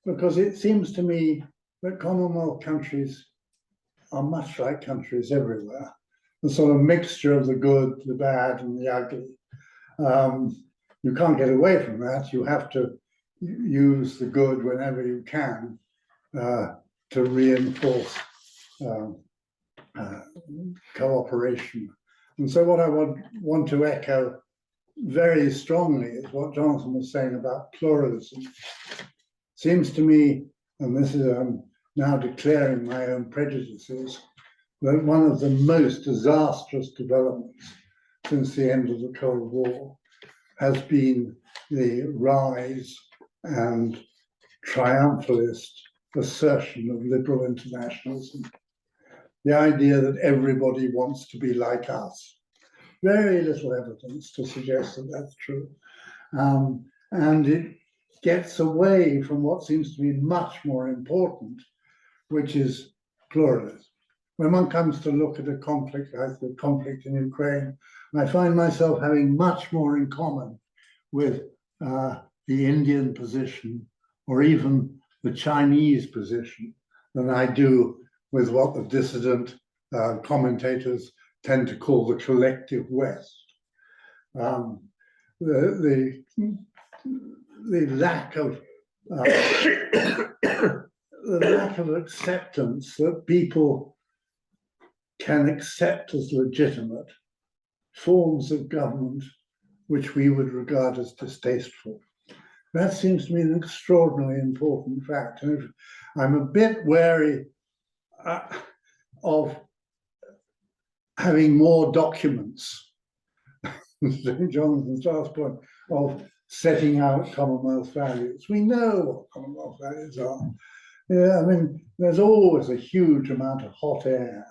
S6: because it seems to me that Commonwealth countries are much like countries everywhere, a sort of mixture of the good, the bad, and the ugly. You can't get away from that. You have to use the good whenever you can to reinforce cooperation. And so what I want to echo very strongly is what Jonathan was saying about pluralism. Seems to me, and this is, I'm now declaring my own prejudices, that one of the most disastrous developments since the end of the Cold War has been the rise and triumphalist assertion of liberal internationalism. The idea that everybody wants to be like us. Very little evidence to suggest that that's true. And it gets away from what seems to be much more important, which is pluralism. When one comes to look at a conflict like the conflict in Ukraine, I find myself having much more in common with the Indian position or even the Chinese position than I do with what the dissident commentators tend to call the collective West. The the lack of acceptance that people can accept as legitimate forms of government which we would regard as distasteful. That seems to me an extraordinarily important fact. And I'm a bit wary of having more documents, Jonathan's last point, of setting out Commonwealth values. We know what Commonwealth values are. Yeah, I mean, there's always a huge amount of hot air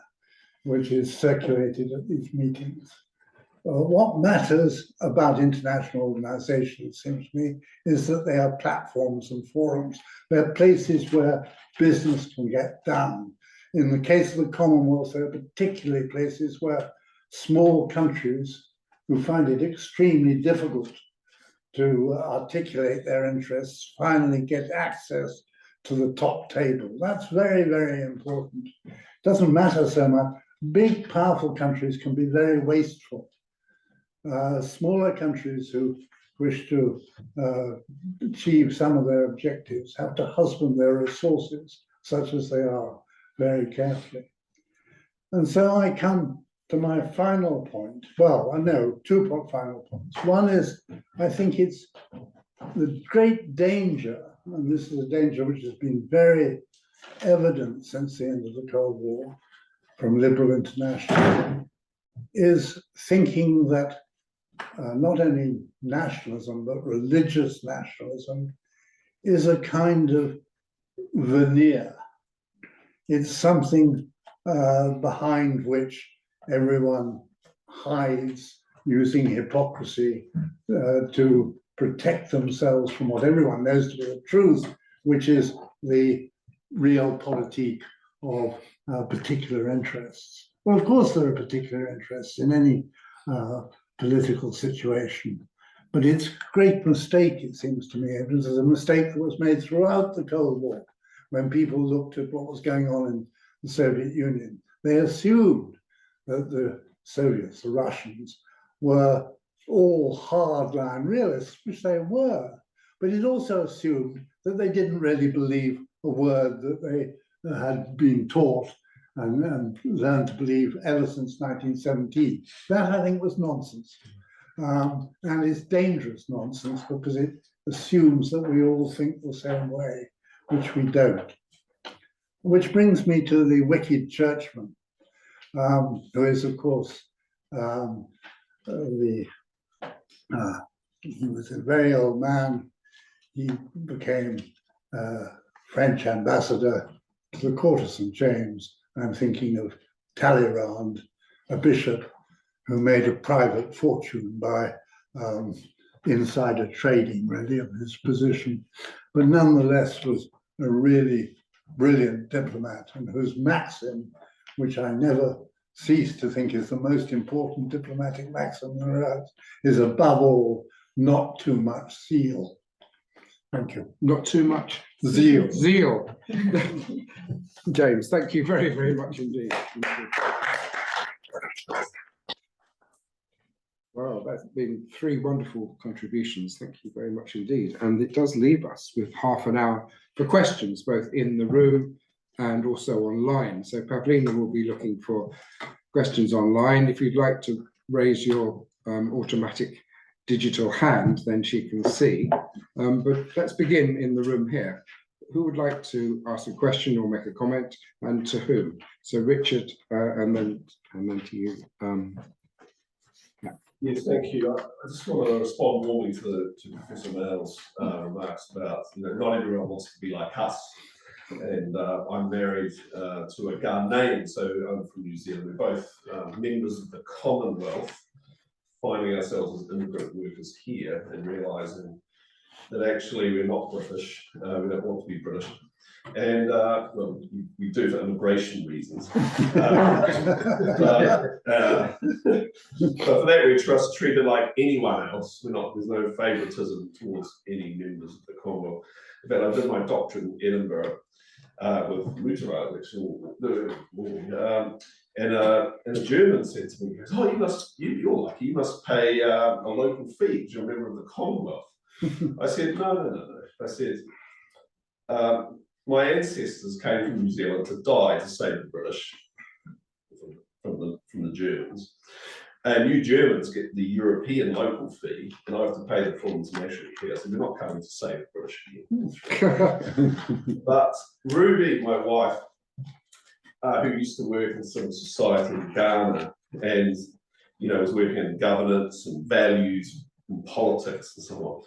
S6: which is circulated at these meetings. What matters about international organizations, seems to me, is that they are platforms and forums. They're places where business can get done. In the case of the Commonwealth, there are particularly places where small countries who find it extremely difficult to articulate their interests finally get access to the top table. That's very, very important. It doesn't matter so much. Big, powerful countries can be very wasteful. Smaller countries who wish to achieve some of their objectives have to husband their resources, such as they are, very carefully. And so I come to my final point. Well, I know two final points. One is, I think it's the great danger, and this is a danger which has been very evident since the end of the Cold War from liberal international, is thinking that not only nationalism, but religious nationalism is a kind of veneer. It's something behind which everyone hides using hypocrisy to protect themselves from what everyone knows to be the truth, which is the realpolitik of particular interests. Well, of course, there are particular interests in any political situation, but it's a great mistake, it seems to me. It was a mistake that was made throughout the Cold War when people looked at what was going on in the Soviet Union. They assumed that the Soviets, the Russians, were all hardline realists, which they were, but it also assumed that they didn't really believe a word that they had been taught and learned to believe ever since 1917. That, I think, was nonsense. And it's dangerous nonsense because it assumes that we all think the same way, which we don't. Which brings me to the wicked churchman, who is, of course, he was a very old man. He became French ambassador to the court of St. James. I'm thinking of Talleyrand, a bishop who made a private fortune by insider trading, really, of his position, but nonetheless was a really brilliant diplomat, and whose maxim, which I never cease to think is the most important diplomatic maxim there is above all, not too much zeal. Thank you.
S1: Not too much
S6: Zeal.
S1: Zeal. James, thank you very, very much indeed. Well, that's been three wonderful contributions. Thank you very much indeed. And it does leave us with half an hour for questions, both in the room and also online. So Pavlina will be looking for questions online. If you'd like to raise your automatic digital hand, then she can see. But let's begin in the room here. Who would like to ask a question or make a comment, and to whom? So Richard, and then to you.
S7: Yes, thank you. I just want to respond warmly to Professor Mail's remarks about, not everyone wants to be like us. And I'm married to a Ghanaian, so I'm from New Zealand. We're both members of the Commonwealth, finding ourselves as immigrant workers here and realising that actually we're not British, we don't want to be British. And well, we do for immigration reasons. But for that, we're treated like anyone else. There's no favouritism towards any members of the Commonwealth. In fact, I did my doctorate in Edinburgh with Mutara, and a German said to me, he goes, "Oh, you're lucky. You must pay a local fee because you're a member of the Commonwealth." I said, no. I said, my ancestors came from New Zealand to die to save the British from the Germans. And you Germans get the European local fee, and I have to pay the full international fee. I said, we're not coming to save the British again. But Ruby, my wife, who used to work in civil society in Ghana, and was working in governance and values and politics and so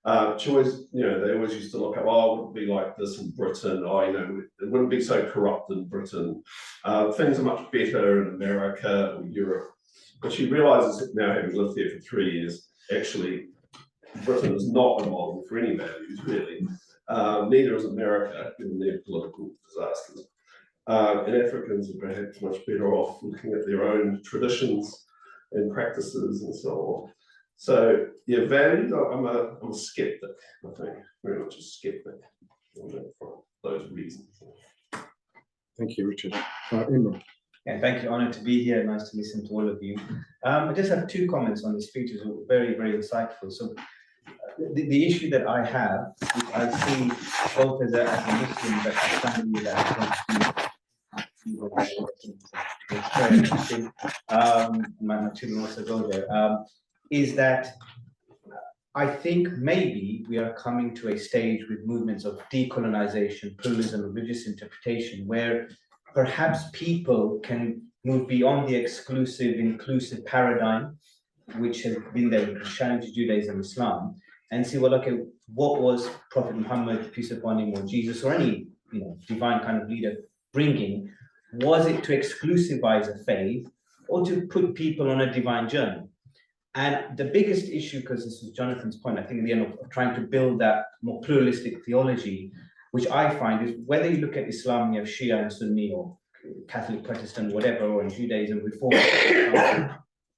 S7: on. She always, they always used to look up, oh, it wouldn't be like this in Britain. Oh, it wouldn't be so corrupt in Britain. Things are much better in America or Europe. But she realizes that now, having lived there for 3 years, actually, Britain is not a model for any values, really. Neither is America, given their political disasters. And Africans are perhaps much better off looking at their own traditions and practices and so on. So, yeah, values, I'm a skeptic, I think, very much a skeptic for those reasons.
S1: Thank you, Richard. Imran.
S8: Yeah, thank you. Honored to be here. Nice to listen to all of you. I just have 2 comments on the speeches. Very, very insightful. So, the issue that I have, is I see both as a Muslim, but as somebody that wants to my children also go there. Is that I think maybe we are coming to a stage with movements of decolonization, pluralism, religious interpretation, where perhaps people can move beyond the exclusive, inclusive paradigm, which has been there in Christianity, Judaism, Islam, and see, well, okay, what was Prophet Muhammad, peace upon him, or Jesus, or any divine kind of leader bringing? Was it to exclusivize a faith, or to put people on a divine journey? And the biggest issue, because this was Jonathan's point, I think in the end of trying to build that more pluralistic theology, which I find is whether you look at Islam, you have Shia and Sunni, or Catholic, Protestant, whatever, or in Judaism, Reform,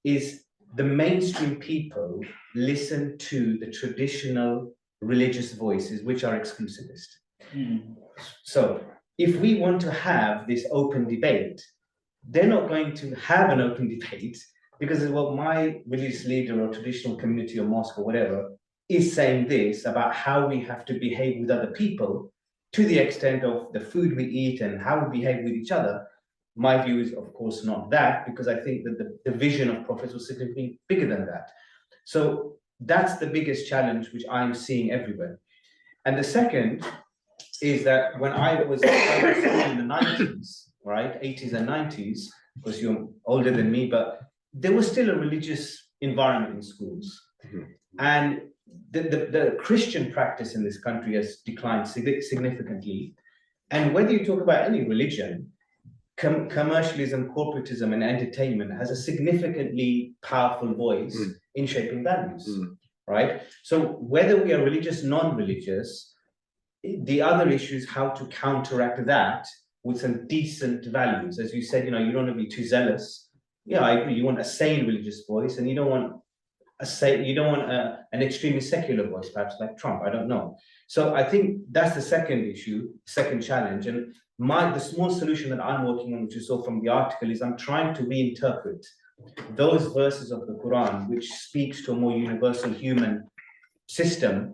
S8: is the mainstream people listen to the traditional religious voices, which are exclusivist. So if we want to have this open debate, they're not going to have an open debate because, well, my religious leader or traditional community or mosque or whatever is saying this about how we have to behave with other people to the extent of the food we eat and how we behave with each other. My view is, of course, not that, because I think that the vision of prophets was significantly bigger than that. So that's the biggest challenge which I'm seeing everywhere. And the second is that when I was in the 90s, right, 80s and 90s, because you're older than me, but there was still a religious environment in schools. And the Christian practice in this country has declined significantly. And whether you talk about any religion, commercialism, corporatism, and entertainment has a significantly powerful voice in shaping values, right? So whether we are religious, non-religious, the other issue is how to counteract that with some decent values. As you said, you don't want to be too zealous. Yeah, I agree. You want a sane religious voice, and you don't want an extremely secular voice, perhaps like Trump. I don't know. So I think that's the second issue, second challenge. And the small solution that I'm working on, which you saw from the article, is I'm trying to reinterpret those verses of the Quran which speaks to a more universal human system,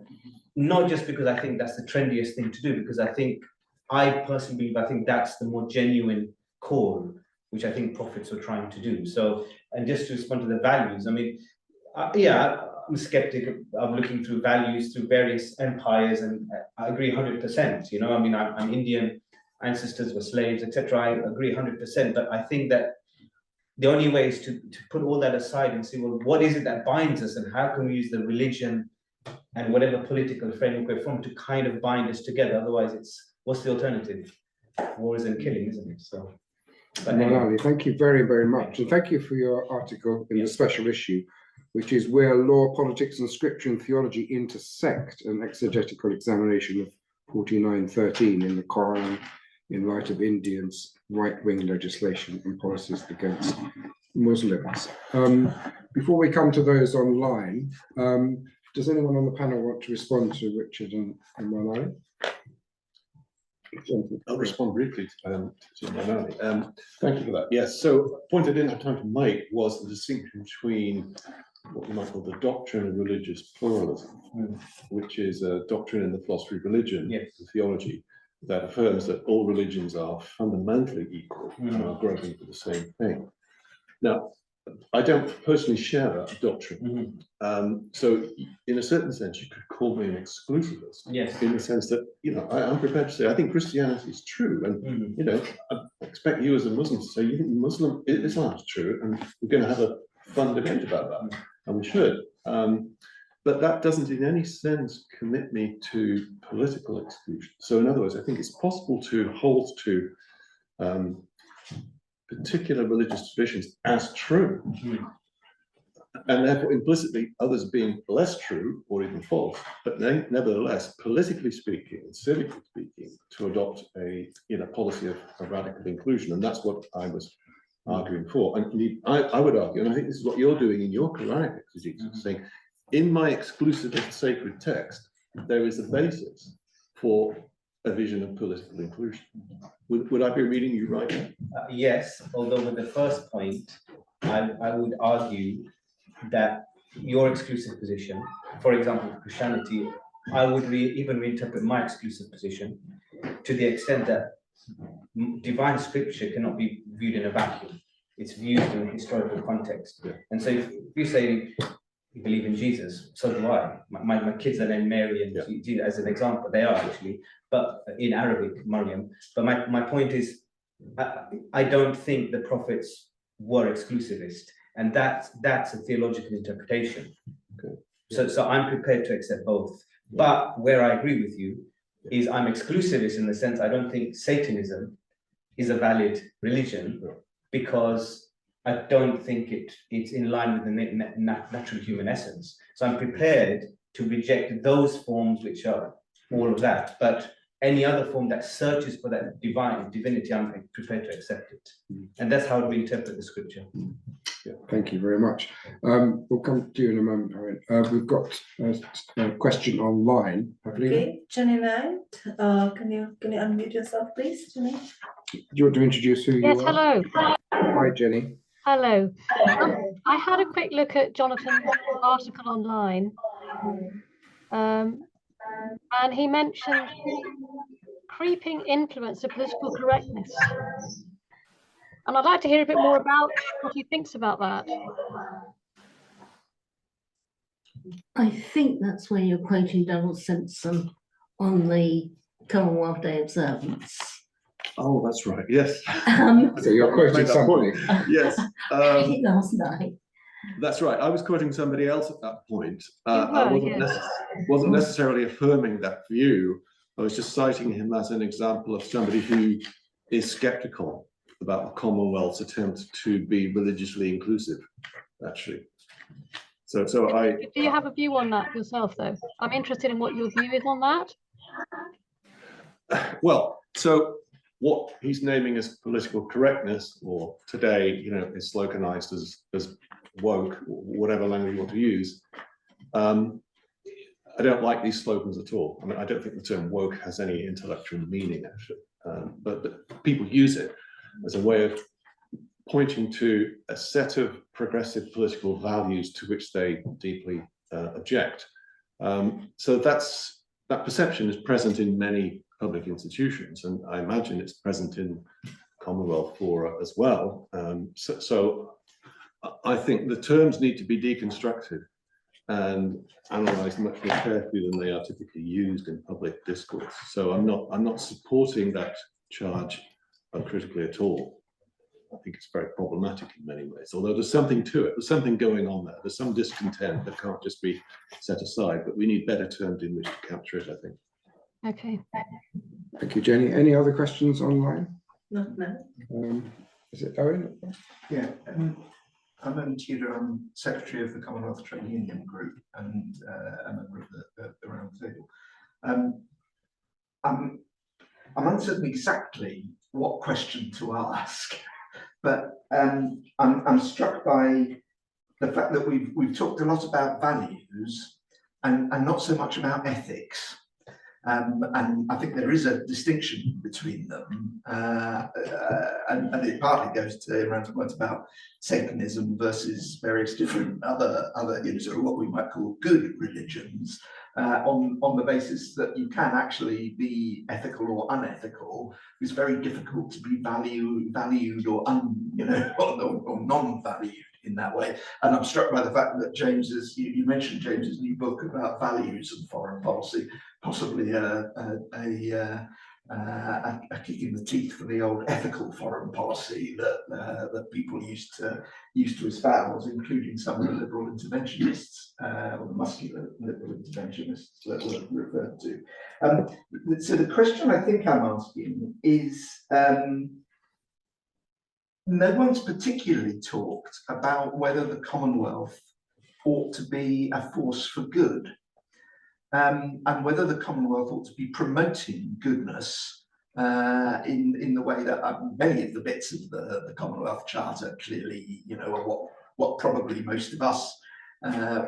S8: not just because I think that's the trendiest thing to do, because I personally believe, I think that's the more genuine core, which I think prophets are trying to do. So, and just to respond to the values, I mean, I'm a skeptic of looking through values through various empires, and I agree 100%. I mean, I'm Indian, ancestors were slaves, etc. I agree 100%, but I think that the only way is to put all that aside and see, well, what is it that binds us, and how can we use the religion and whatever political framework we're from to kind of bind us together? Otherwise, what's the alternative? Wars and killing, isn't it? So. But
S1: Malali, thank you very, very much. And thank you for your article in the special issue, which is Where Law, Politics and Scripture and Theology Intersect, an exegetical examination of 4913 in the Quran in light of Indians' right-wing legislation and policies against Muslims. Before we come to those online, does anyone on the panel want to respond to Richard and Malali?
S5: I'll respond briefly to Manali. Thank you for that. Yes, so point I didn't have time to make was the distinction between what you might call the doctrine of religious pluralism, which is a doctrine in the philosophy of religion,
S8: Yes.
S5: the theology, that affirms that all religions are fundamentally equal and are groping for the same thing. Now, I don't personally share that doctrine. So in a certain sense, you could call me an exclusivist.
S8: Yes.
S5: In the sense that, I'm prepared to say, I think Christianity is true. And, I expect you as a Muslim to say, you think Islam is true, and we're going to have a fun debate about that. And we should. But that doesn't in any sense commit me to political exclusion. So in other words, I think it's possible to hold to particular religious traditions as true, and therefore implicitly others being less true or even false, but nevertheless, politically speaking and civically speaking, to adopt a policy of radical inclusion. And that's what I was arguing for. And indeed, I would argue, and I think this is what you're doing in your Quranic exegesis, saying, in my exclusivist sacred text, there is a basis for a vision of political inclusion. Would I be reading you right?
S8: Yes, although with the first point, I would argue that your exclusive position, for example, Christianity, I would even reinterpret my exclusive position to the extent that divine scripture cannot be viewed in a vacuum. It's viewed in a historical context. And so if you say you believe in Jesus, so do I. My kids are named Mary and Jesus as an example. They are actually, but in Arabic, Maryam. But my point is, I don't think the prophets were exclusivist, and that's a theological interpretation.
S5: Okay.
S8: So I'm prepared to accept both. But where I agree with you is I'm exclusivist in the sense I don't think Satanism is a valid religion, because I don't think it's in line with the natural human essence. So I'm prepared to reject those forms which are all of that, but any other form that searches for that divinity, I'm prepared to accept it. And that's how we interpret the scripture.
S1: Yeah, thank you very much. We'll come to you in a moment, Owen. We've got a question online.
S9: Okay, Jenny Knight, can you unmute yourself, please, Jenny?
S1: Do you want to introduce who you are?
S10: Yes, hello.
S1: Hi, Jenny.
S10: Hello. I had a quick look at Jonathan's article online, and he mentioned creeping influence of political correctness. And I'd like to hear a bit more about what he thinks about that.
S11: I think that's where you're quoting Donald Simpson on the Commonwealth Day observance.
S5: Oh, that's right. Yes.
S1: So you're quoting somebody.
S5: Yes.
S11: I did last night.
S5: That's right. I was quoting somebody else at that point.
S10: You
S5: I
S10: were,
S5: wasn't necessarily affirming that view. I was just citing him as an example of somebody who is skeptical about the Commonwealth's attempt to be religiously inclusive, actually. So I...
S10: Do you have a view on that yourself, though? I'm interested in what your view is on that.
S5: Well, so what he's naming as political correctness, or today, is sloganized as woke, whatever language you want to use. I don't like these slogans at all. I mean, I don't think the term woke has any intellectual meaning, actually. But people use it as a way of pointing to a set of progressive political values to which they deeply object. So that perception is present in many public institutions, and I imagine it's present in Commonwealth fora as well. So I think the terms need to be deconstructed and analysed much more carefully than they are typically used in public discourse. So I'm not supporting that charge uncritically at all. I think it's very problematic in many ways, although there's something to it. There's something going on there. There's some discontent that can't just be set aside, but we need better terms in which to capture it, I think.
S10: Okay.
S1: Thank you, Jenny. Any other questions online?
S9: No.
S1: Is it Owen?
S4: Yeah, I'm Owen Tudor. I'm Secretary of the Commonwealth Trade Union Group and a member of the Round Table. I'm uncertain exactly what question to ask, but I'm struck by the fact that we've talked a lot about values and not so much about ethics. And I think there is a distinction between them, and it partly goes to around what about Satanism versus various different other sort of what we might call good religions, on the basis that you can actually be ethical or unethical. It's very difficult to be valued or or non-valued in that way. And I'm struck by the fact that you mentioned James's new book about values and foreign policy, possibly a kick in the teeth for the old ethical foreign policy that people used to espouse, including some of the liberal interventionists, or the muscular liberal interventionists that were referred to. So the question I think I'm asking is, no one's particularly talked about whether the Commonwealth ought to be a force for good, and whether the Commonwealth ought to be promoting goodness in the way that many of the bits of the Commonwealth Charter clearly, are what probably most of us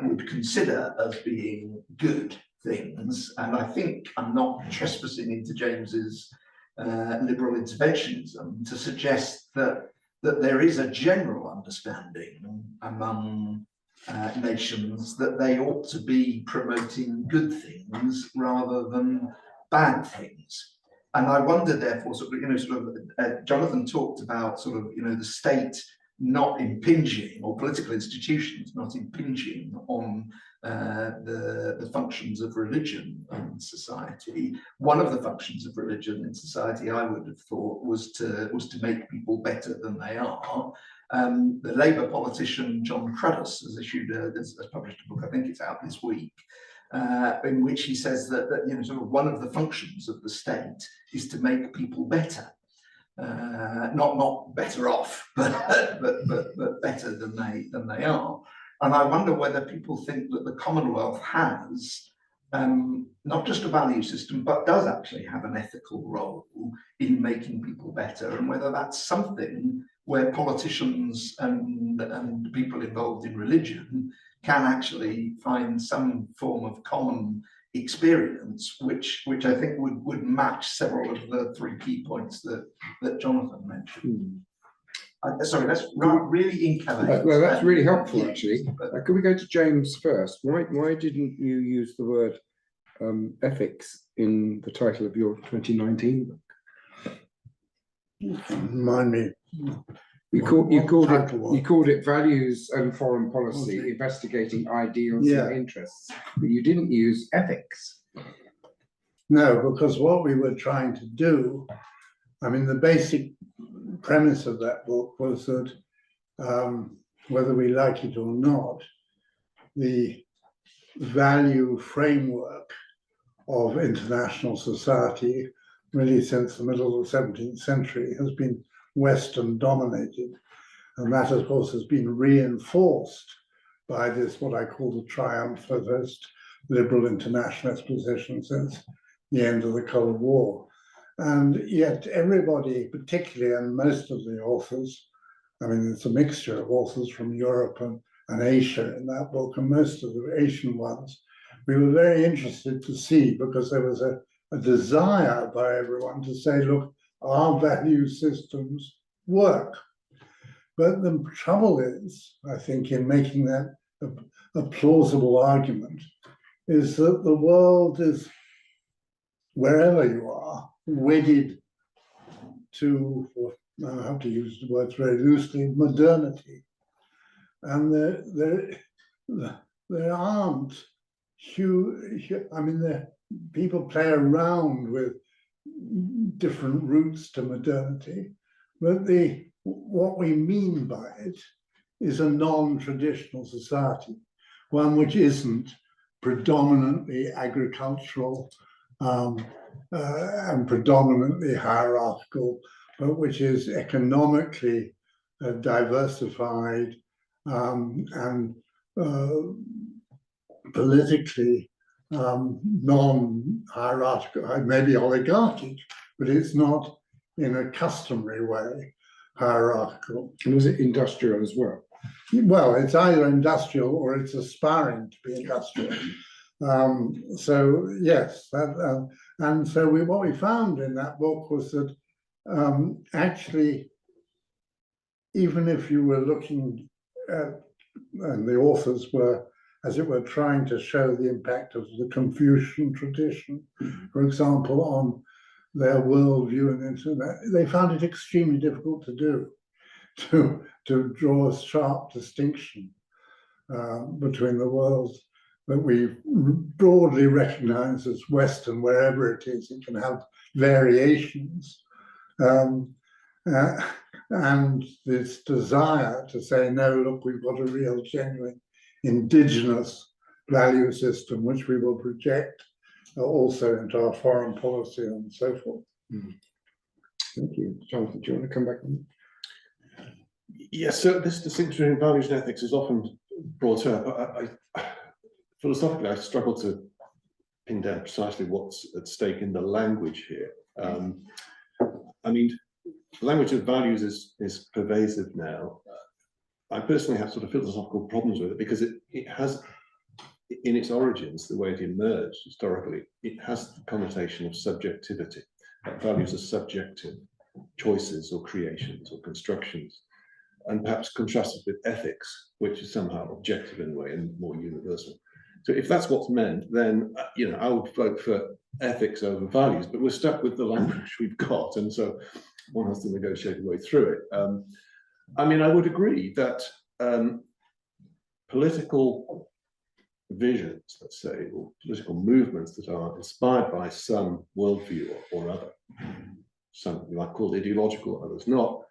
S4: would consider as being good things. And I think I'm not trespassing into James's liberal interventionism to suggest that there is a general understanding among nations that they ought to be promoting good things rather than bad things. And I wonder, therefore, Jonathan talked about the state not impinging, or political institutions not impinging on the functions of religion in society. One of the functions of religion in society, I would have thought, was to make people better than they are. The Labour politician John Cruddas has published a book, I think it's out this week, in which he says that one of the functions of the state is to make people better. Not better off, but better than they are. And I wonder whether people think that the Commonwealth has not just a value system, but does actually have an ethical role in making people better, and whether that's something where politicians and people involved in religion can actually find some form of common experience, which I think would match several of the three key points that Jonathan mentioned. Sorry, that's really incoherent.
S1: Well, that's really helpful, actually. Could we go to James first? Why didn't you use the word ethics in the title of your 2019 book?
S6: Remind me.
S1: You called it values and foreign policy, investigating ideals and interests, but you didn't use ethics.
S6: No, because what we were trying to do, the basic premise of that book was that whether we like it or not, the value framework of international society, really since the middle of the 17th century, has been Western dominated. And that, of course, has been reinforced by this, what I call the triumphantist liberal internationalist position since the end of the Cold War. And yet everybody, particularly, and most of the authors, it's a mixture of authors from Europe and Asia in that book, and most of the Asian ones, we were very interested to see, because there was a desire by everyone to say, look, our value systems work. But the trouble is, I think, in making that a plausible argument, is that the world is, wherever you are, wedded to, I have to use the words very loosely, modernity. And there aren't people play around with different routes to modernity, but what we mean by it is a non-traditional society, one which isn't predominantly agricultural and predominantly hierarchical, but which is economically diversified and politically non-hierarchical, maybe oligarchic, but it's not in a customary way hierarchical.
S1: And was it industrial as well?
S6: Well, it's either industrial or it's aspiring to be industrial. So yes, and so what we found in that book was that actually, even if you were looking at, and the authors were, as it were, trying to show the impact of the Confucian tradition, for example, on their worldview and internet, they found it extremely difficult to do, to draw a sharp distinction between the worlds that we broadly recognize as Western, wherever it is. It can have variations. And this desire to say, no, look, we've got a real, genuine indigenous value system, which we will project also into our foreign policy and so forth.
S1: Thank you. Jonathan, do you want to come back on?
S5: Yes, so this distinction between values and ethics is often brought up. Philosophically, I struggle to pin down precisely what's at stake in the language here. I mean, the language of values is pervasive now. I personally have sort of philosophical problems with it because it has, in its origins, the way it emerged historically, it has the connotation of subjectivity. That values are subjective choices or creations or constructions, and perhaps contrasted with ethics, which is somehow objective in a way and more universal. So if that's what's meant, then I would vote for ethics over values, but we're stuck with the language we've got, and so one has to negotiate a way through it. I mean, I would agree that political visions, let's say, or political movements that are inspired by some worldview or other, some you might call ideological, others not,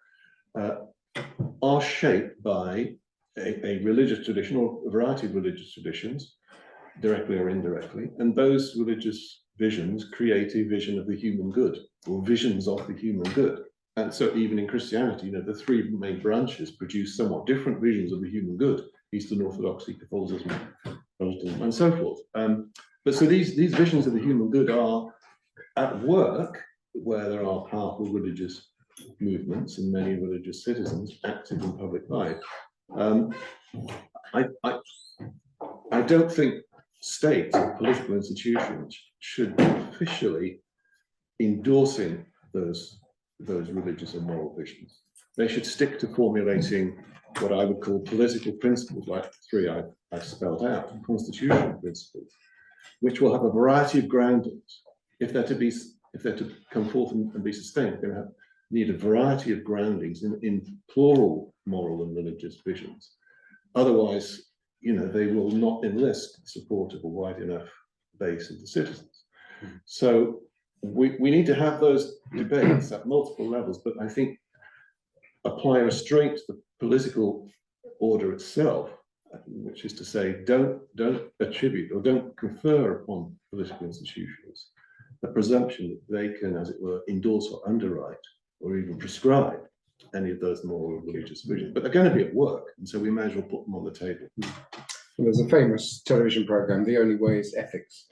S5: are shaped by a religious tradition or a variety of religious traditions, directly or indirectly, and those religious visions create a vision of the human good, or visions of the human good. And so even in Christianity, the three main branches produce somewhat different visions of the human good: Eastern Orthodoxy, Catholicism, Protestantism, and so forth. But so these visions of the human good are at work where there are powerful religious movements and many religious citizens active in public life. I don't think states or political institutions should be officially endorsing those religious and moral visions. They should stick to formulating what I would call political principles, like the three I've spelled out, constitutional principles, which will have a variety of groundings. If they're to come forth and be sustained, they're going to need a variety of groundings in plural moral and religious visions. Otherwise, they will not enlist the support of a wide enough base of the citizens. So we need to have those debates at multiple levels, but I think apply restraint to the political order itself, which is to say, don't attribute or don't confer upon political institutions the presumption that they can, as it were, endorse or underwrite or even prescribe any of those moral or religious visions. But they're going to be at work, and so we may as well put them on the table.
S1: Well, there's a famous television program, The Only Way is Ethics.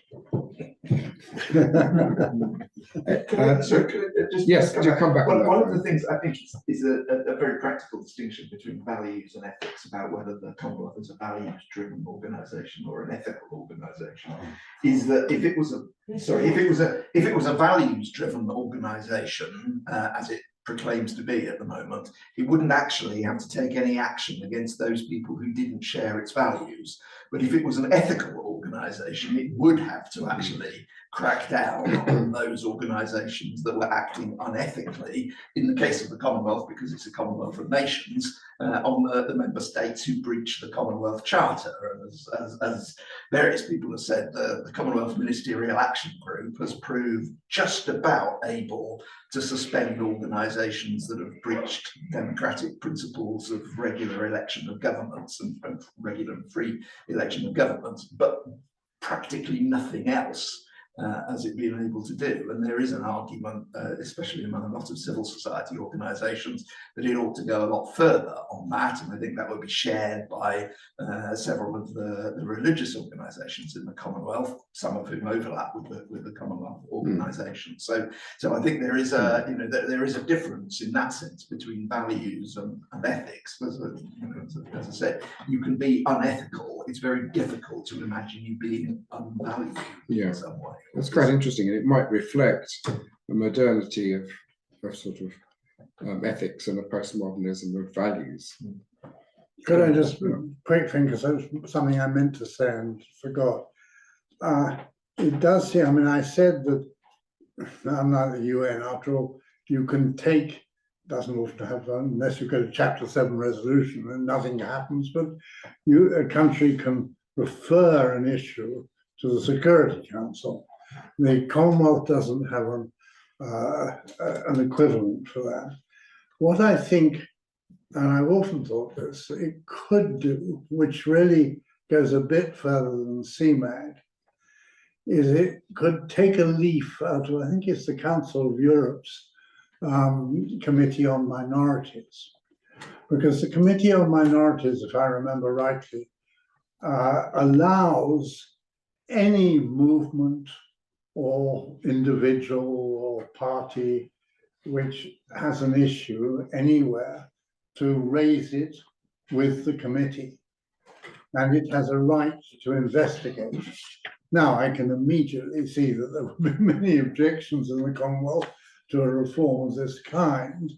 S1: Yes, do come back on that.
S4: One of the things I think is a very practical distinction between values and ethics about whether the Commonwealth is a values-driven organisation or an ethical organisation is that if it was a values-driven organisation, as it proclaims to be at the moment, it wouldn't actually have to take any action against those people who didn't share its values. But if it was an ethical organisation, it would have to actually crack down on those organisations that were acting unethically. In the case of the Commonwealth, because it's a Commonwealth of nations, on the member states who breach the Commonwealth Charter. And as various people have said, the Commonwealth Ministerial Action Group has proved just about able to suspend organisations that have breached democratic principles of regular election of governments and regular and free election of governments, but practically nothing else. as it being able to do. And there is an argument, especially among a lot of civil society organisations, that it ought to go a lot further on that. And I think that would be shared by several of the religious organisations in the Commonwealth, some of whom overlap with the Commonwealth organisations. So I think there is a, you know, there is a difference in that sense between values and ethics. As I said, you can be unethical. It's very difficult to imagine you being unvalued in some way.
S1: That's quite interesting, and it might reflect the modernity of sort of ethics and a postmodernism of values.
S6: Could I just quick thing, because that's something I meant to say and forgot. It does seem, I mean, I said that I'm not the UN, after all, you can take, doesn't have to have, unless you go to Chapter 7 resolution and nothing happens, but a country can refer an issue to the Security Council. The Commonwealth doesn't have an equivalent for that. What I think, and I've often thought this, it could do, which really goes a bit further than CMAG, is it could take a leaf out of, I think it's the Council of Europe's Committee on Minorities. Because the Committee on Minorities, if I remember rightly, allows any movement or individual or party which has an issue anywhere to raise it with the committee, and it has a right to investigate. Now, I can immediately see that there will be many objections in the Commonwealth to a reform of this kind.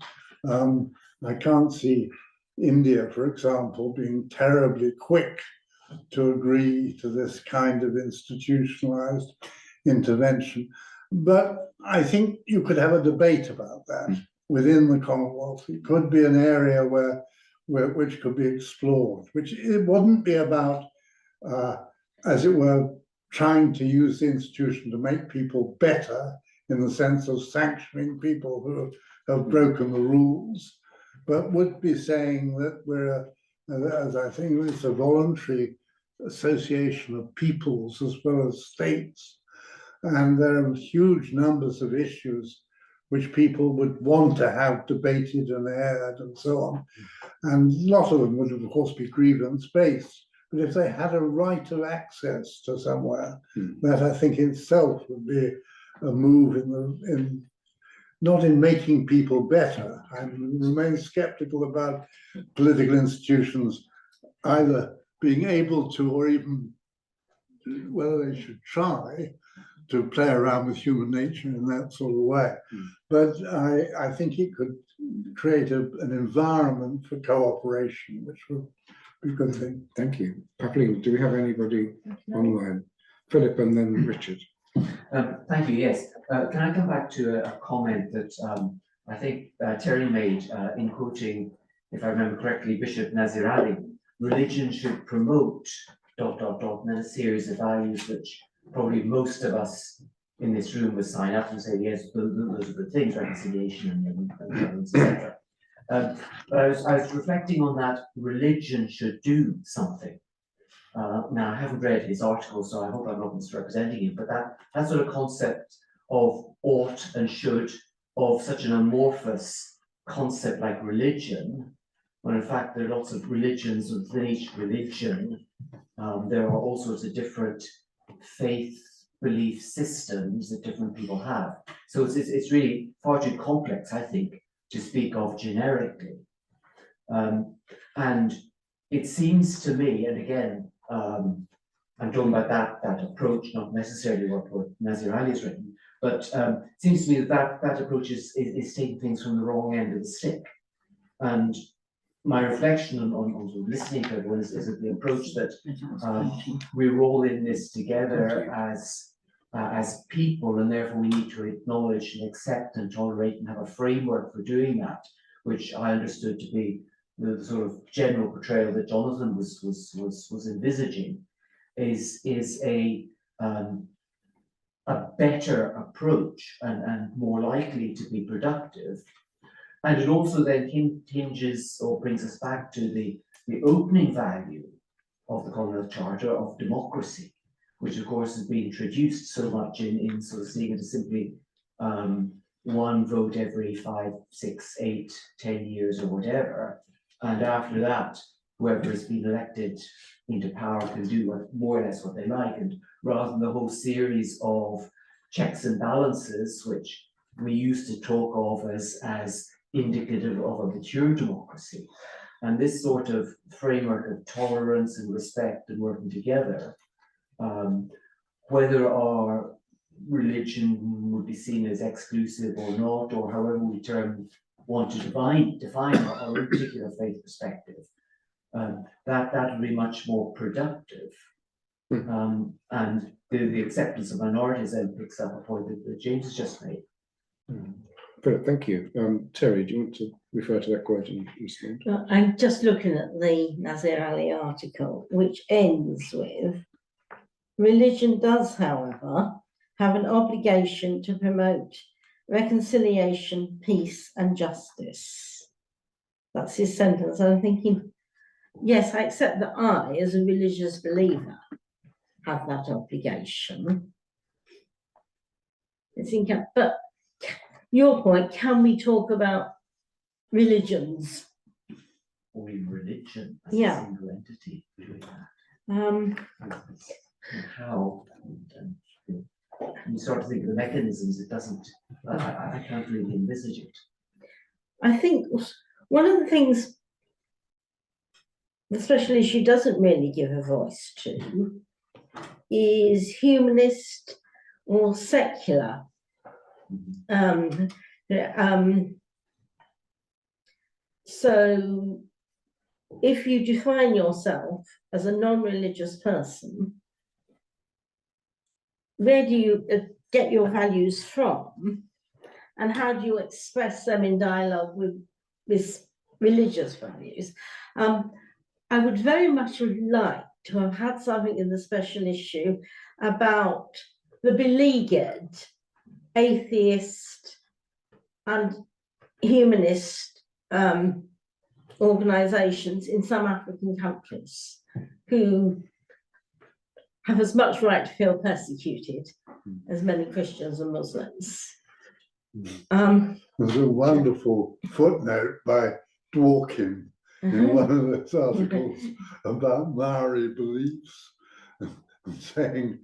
S6: I can't see India, for example, being terribly quick to agree to this kind of institutionalized intervention. But I think you could have a debate about that within the Commonwealth. It could be an area which could be explored, which it wouldn't be about, as it were, trying to use the institution to make people better in the sense of sanctioning people who have broken the rules, but would be saying that we're, as I think it's a voluntary association of peoples as well as states. And there are huge numbers of issues which people would want to have debated and aired and so on. And a lot of them would, of course, be grievance-based. But if they had a right of access to somewhere, that I think itself would be a move not in making people better. I remain skeptical about political institutions either being able to, or even whether they should try to play around with human nature in that sort of way. But I think it could create an environment for cooperation, which would be a good thing.
S1: Thank you. Kathleen, do we have anybody online? Philip and then Richard.
S12: Thank you, yes. Can I come back to a comment that I think Terry made in quoting, if I remember correctly, Bishop Nazir Ali, religion should promote ... and then a series of values which probably most of us in this room would sign up and say, yes, those are good things, reconciliation and governance, etc. But I was reflecting on that religion should do something. Now, I haven't read his article, so I hope I'm not misrepresenting him, but that sort of concept of ought and should, of such an amorphous concept like religion, when in fact there are lots of religions within each religion. There are all sorts of different faith belief systems that different people have. So it's really far too complex, I think, to speak of generically. And it seems to me, and again, I'm talking about that approach, not necessarily what Nazir Ali has written, but it seems to me that approach is taking things from the wrong end of the stick. And my reflection on listening to everyone is that the approach that we're all in this together as people, and therefore we need to acknowledge and accept and tolerate and have a framework for doing that, which I understood to be the sort of general portrayal that Jonathan was envisaging, is a better approach and more likely to be productive. And it also then hinges or brings us back to the opening value of the Commonwealth Charter of democracy, which of course has been introduced so much in sort of seeing it as simply one vote every 5, 6, 8, 10 years or whatever. And after that, whoever has been elected into power can do more or less what they like. And rather than the whole series of checks and balances, which we used to talk of as indicative of a mature democracy. And this sort of framework of tolerance and respect and working together, whether our religion would be seen as exclusive or not, or however we want to define our own particular faith perspective, that would be much more productive. And the acceptance of minorities then picks up a point that James has just made.
S1: Brilliant, thank you. Terry, do you want to refer to that quote and respond?
S11: Well, I'm just looking at the Nazir Ali article, which ends with, religion does, however, have an obligation to promote reconciliation, peace and justice. That's his sentence. I'm thinking, yes, I accept that I, as a religious believer, have that obligation. I think, but your point, can we talk about religions?
S12: Or in religion as
S11: Yeah.
S12: a single entity doing that.
S11: Um,
S12: And how? And you start to think of the mechanisms, it doesn't, I can't really envisage it.
S11: I think one of the things the special issue doesn't really give a voice to is humanist or secular. So if you define yourself as a non-religious person, where do you get your values from, and how do you express them in dialogue with religious values? I would very much have liked to have had something in the special issue about the beleaguered atheist and humanist organisations in some African countries who have as much right to feel persecuted as many Christians and Muslims.
S6: There's a wonderful footnote by Dworkin in one of those articles about Maori beliefs, saying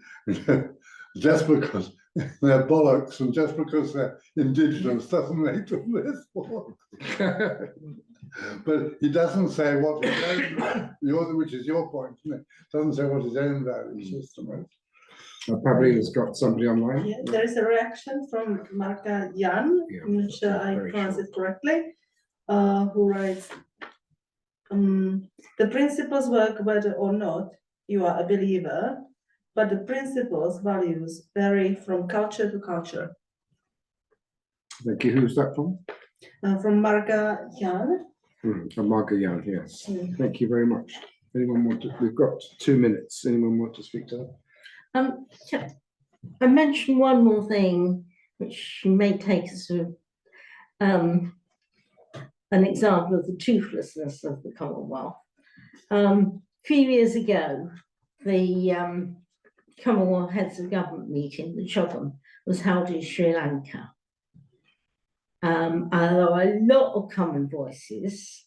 S6: just because they're bollocks and just because they're indigenous doesn't make them less bollocks. But he doesn't say what his own, which is your point, isn't it? Doesn't say what his own value system is.
S1: Pavlina's got somebody online.
S9: Yeah, there is a reaction from Marka Jan,
S1: Yeah,
S9: which I
S1: very
S9: pronounce
S1: short.
S9: it correctly, who writes, the principles work whether or not you are a believer, but the principles, values vary from culture to culture.
S1: Thank you. Who's that from?
S9: From Marka Jan.
S1: From Marga Young, yes.
S9: Mm.
S1: Thank you very much. Anyone want to, we've got 2 minutes. Anyone want to speak to that?
S11: I mentioned one more thing, which may take us to an example of the toothlessness of the Commonwealth. A few years ago, the Commonwealth Heads of Government meeting, the CHOGM, was held in Sri Lanka. And there were a lot of common voices,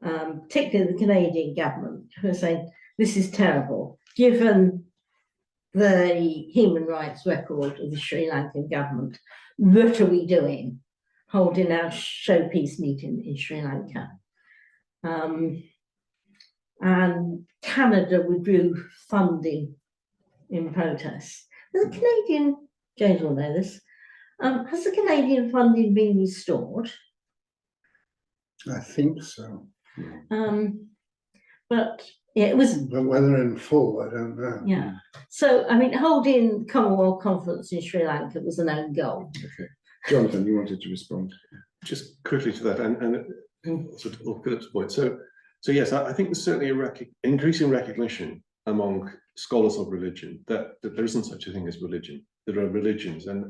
S11: particularly the Canadian government, who are saying, this is terrible, given the human rights record of the Sri Lankan government. What are we doing holding our showpiece meeting in Sri Lanka? And Canada withdrew funding in protest. The Canadian, James will know this, has the Canadian funding been restored?
S6: I think so.
S11: But yeah, it was.
S6: But whether in full, I don't know.
S11: Yeah. So, I mean, holding Commonwealth Conference in Sri Lanka was an own goal.
S1: Okay. Jonathan, you wanted to respond.
S5: Just quickly to that, and sort of Philip's point. So yes, I think there's certainly increasing recognition among scholars of religion that there isn't such a thing as religion. There are religions, and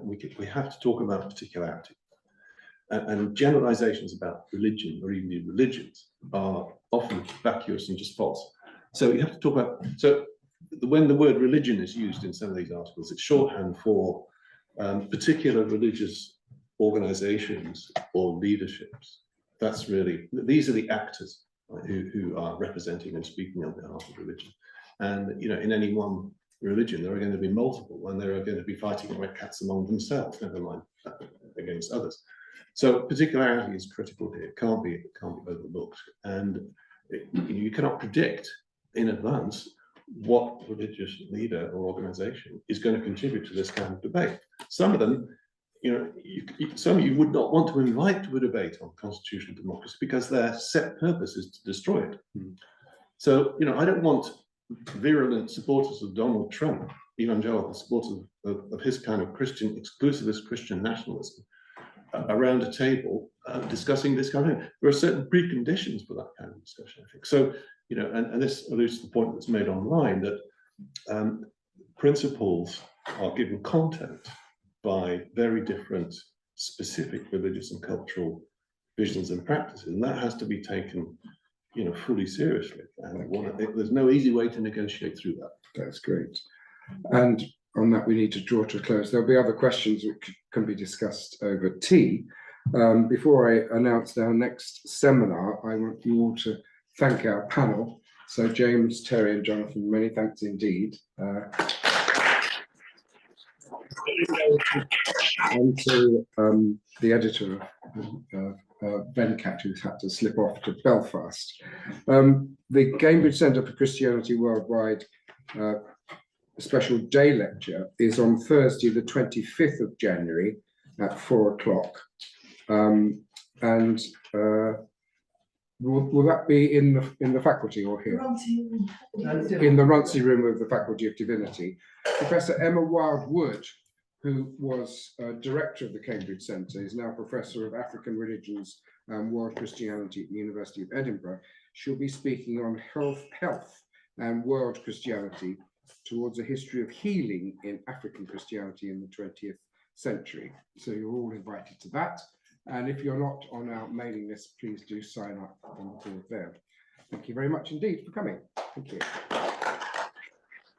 S5: we have to talk about particularity. And generalizations about religion or even religions are often vacuous and just false. So you have to talk about, so when the word religion is used in some of these articles, it's shorthand for particular religious organizations or leaderships. That's really, these are the actors who are representing and speaking on behalf of religion. And, you know, in any one religion, there are going to be multiple, and there are going to be fighting like cats among themselves, never mind against others. So particularity is critical here. It can't be overlooked. And you cannot predict in advance what religious leader or organization is going to contribute to this kind of debate. Some of them, you know, some of you would not want to invite to a debate on constitutional democracy because their set purpose is to destroy it. So, you know, I don't want virulent supporters of Donald Trump, evangelical supporters of his kind of Christian, exclusivist Christian nationalism, around a table discussing this kind of thing. There are certain preconditions for that kind of discussion, I think. So, you know, and this alludes to the point that's made online that principles are given content by very different specific religious and cultural visions and practices, and that has to be taken, you know, fully seriously. And there's no easy way to negotiate through that.
S1: That's great. And on that, we need to draw to a close. There'll be other questions which can be discussed over tea. Before I announce our next seminar, I want you all to thank our panel. So James, Terry and Jonathan, many thanks indeed. And to the editor Venkat, who's had to slip off to Belfast. The Cambridge Centre for Christianity Worldwide special day lecture is on Thursday, the 25th of January at 4 o'clock. Will that be in the faculty or here? In the Runcie room of the Faculty of Divinity. Professor Emma Wildwood, who was director of the Cambridge Centre, is now Professor of African Religions and World Christianity at the University of Edinburgh. She'll be speaking on health and world Christianity towards a history of healing in African Christianity in the 20th century. So you're all invited to that. And if you're not on our mailing list, please do sign up on the board there. Thank you very much indeed for coming. Thank you.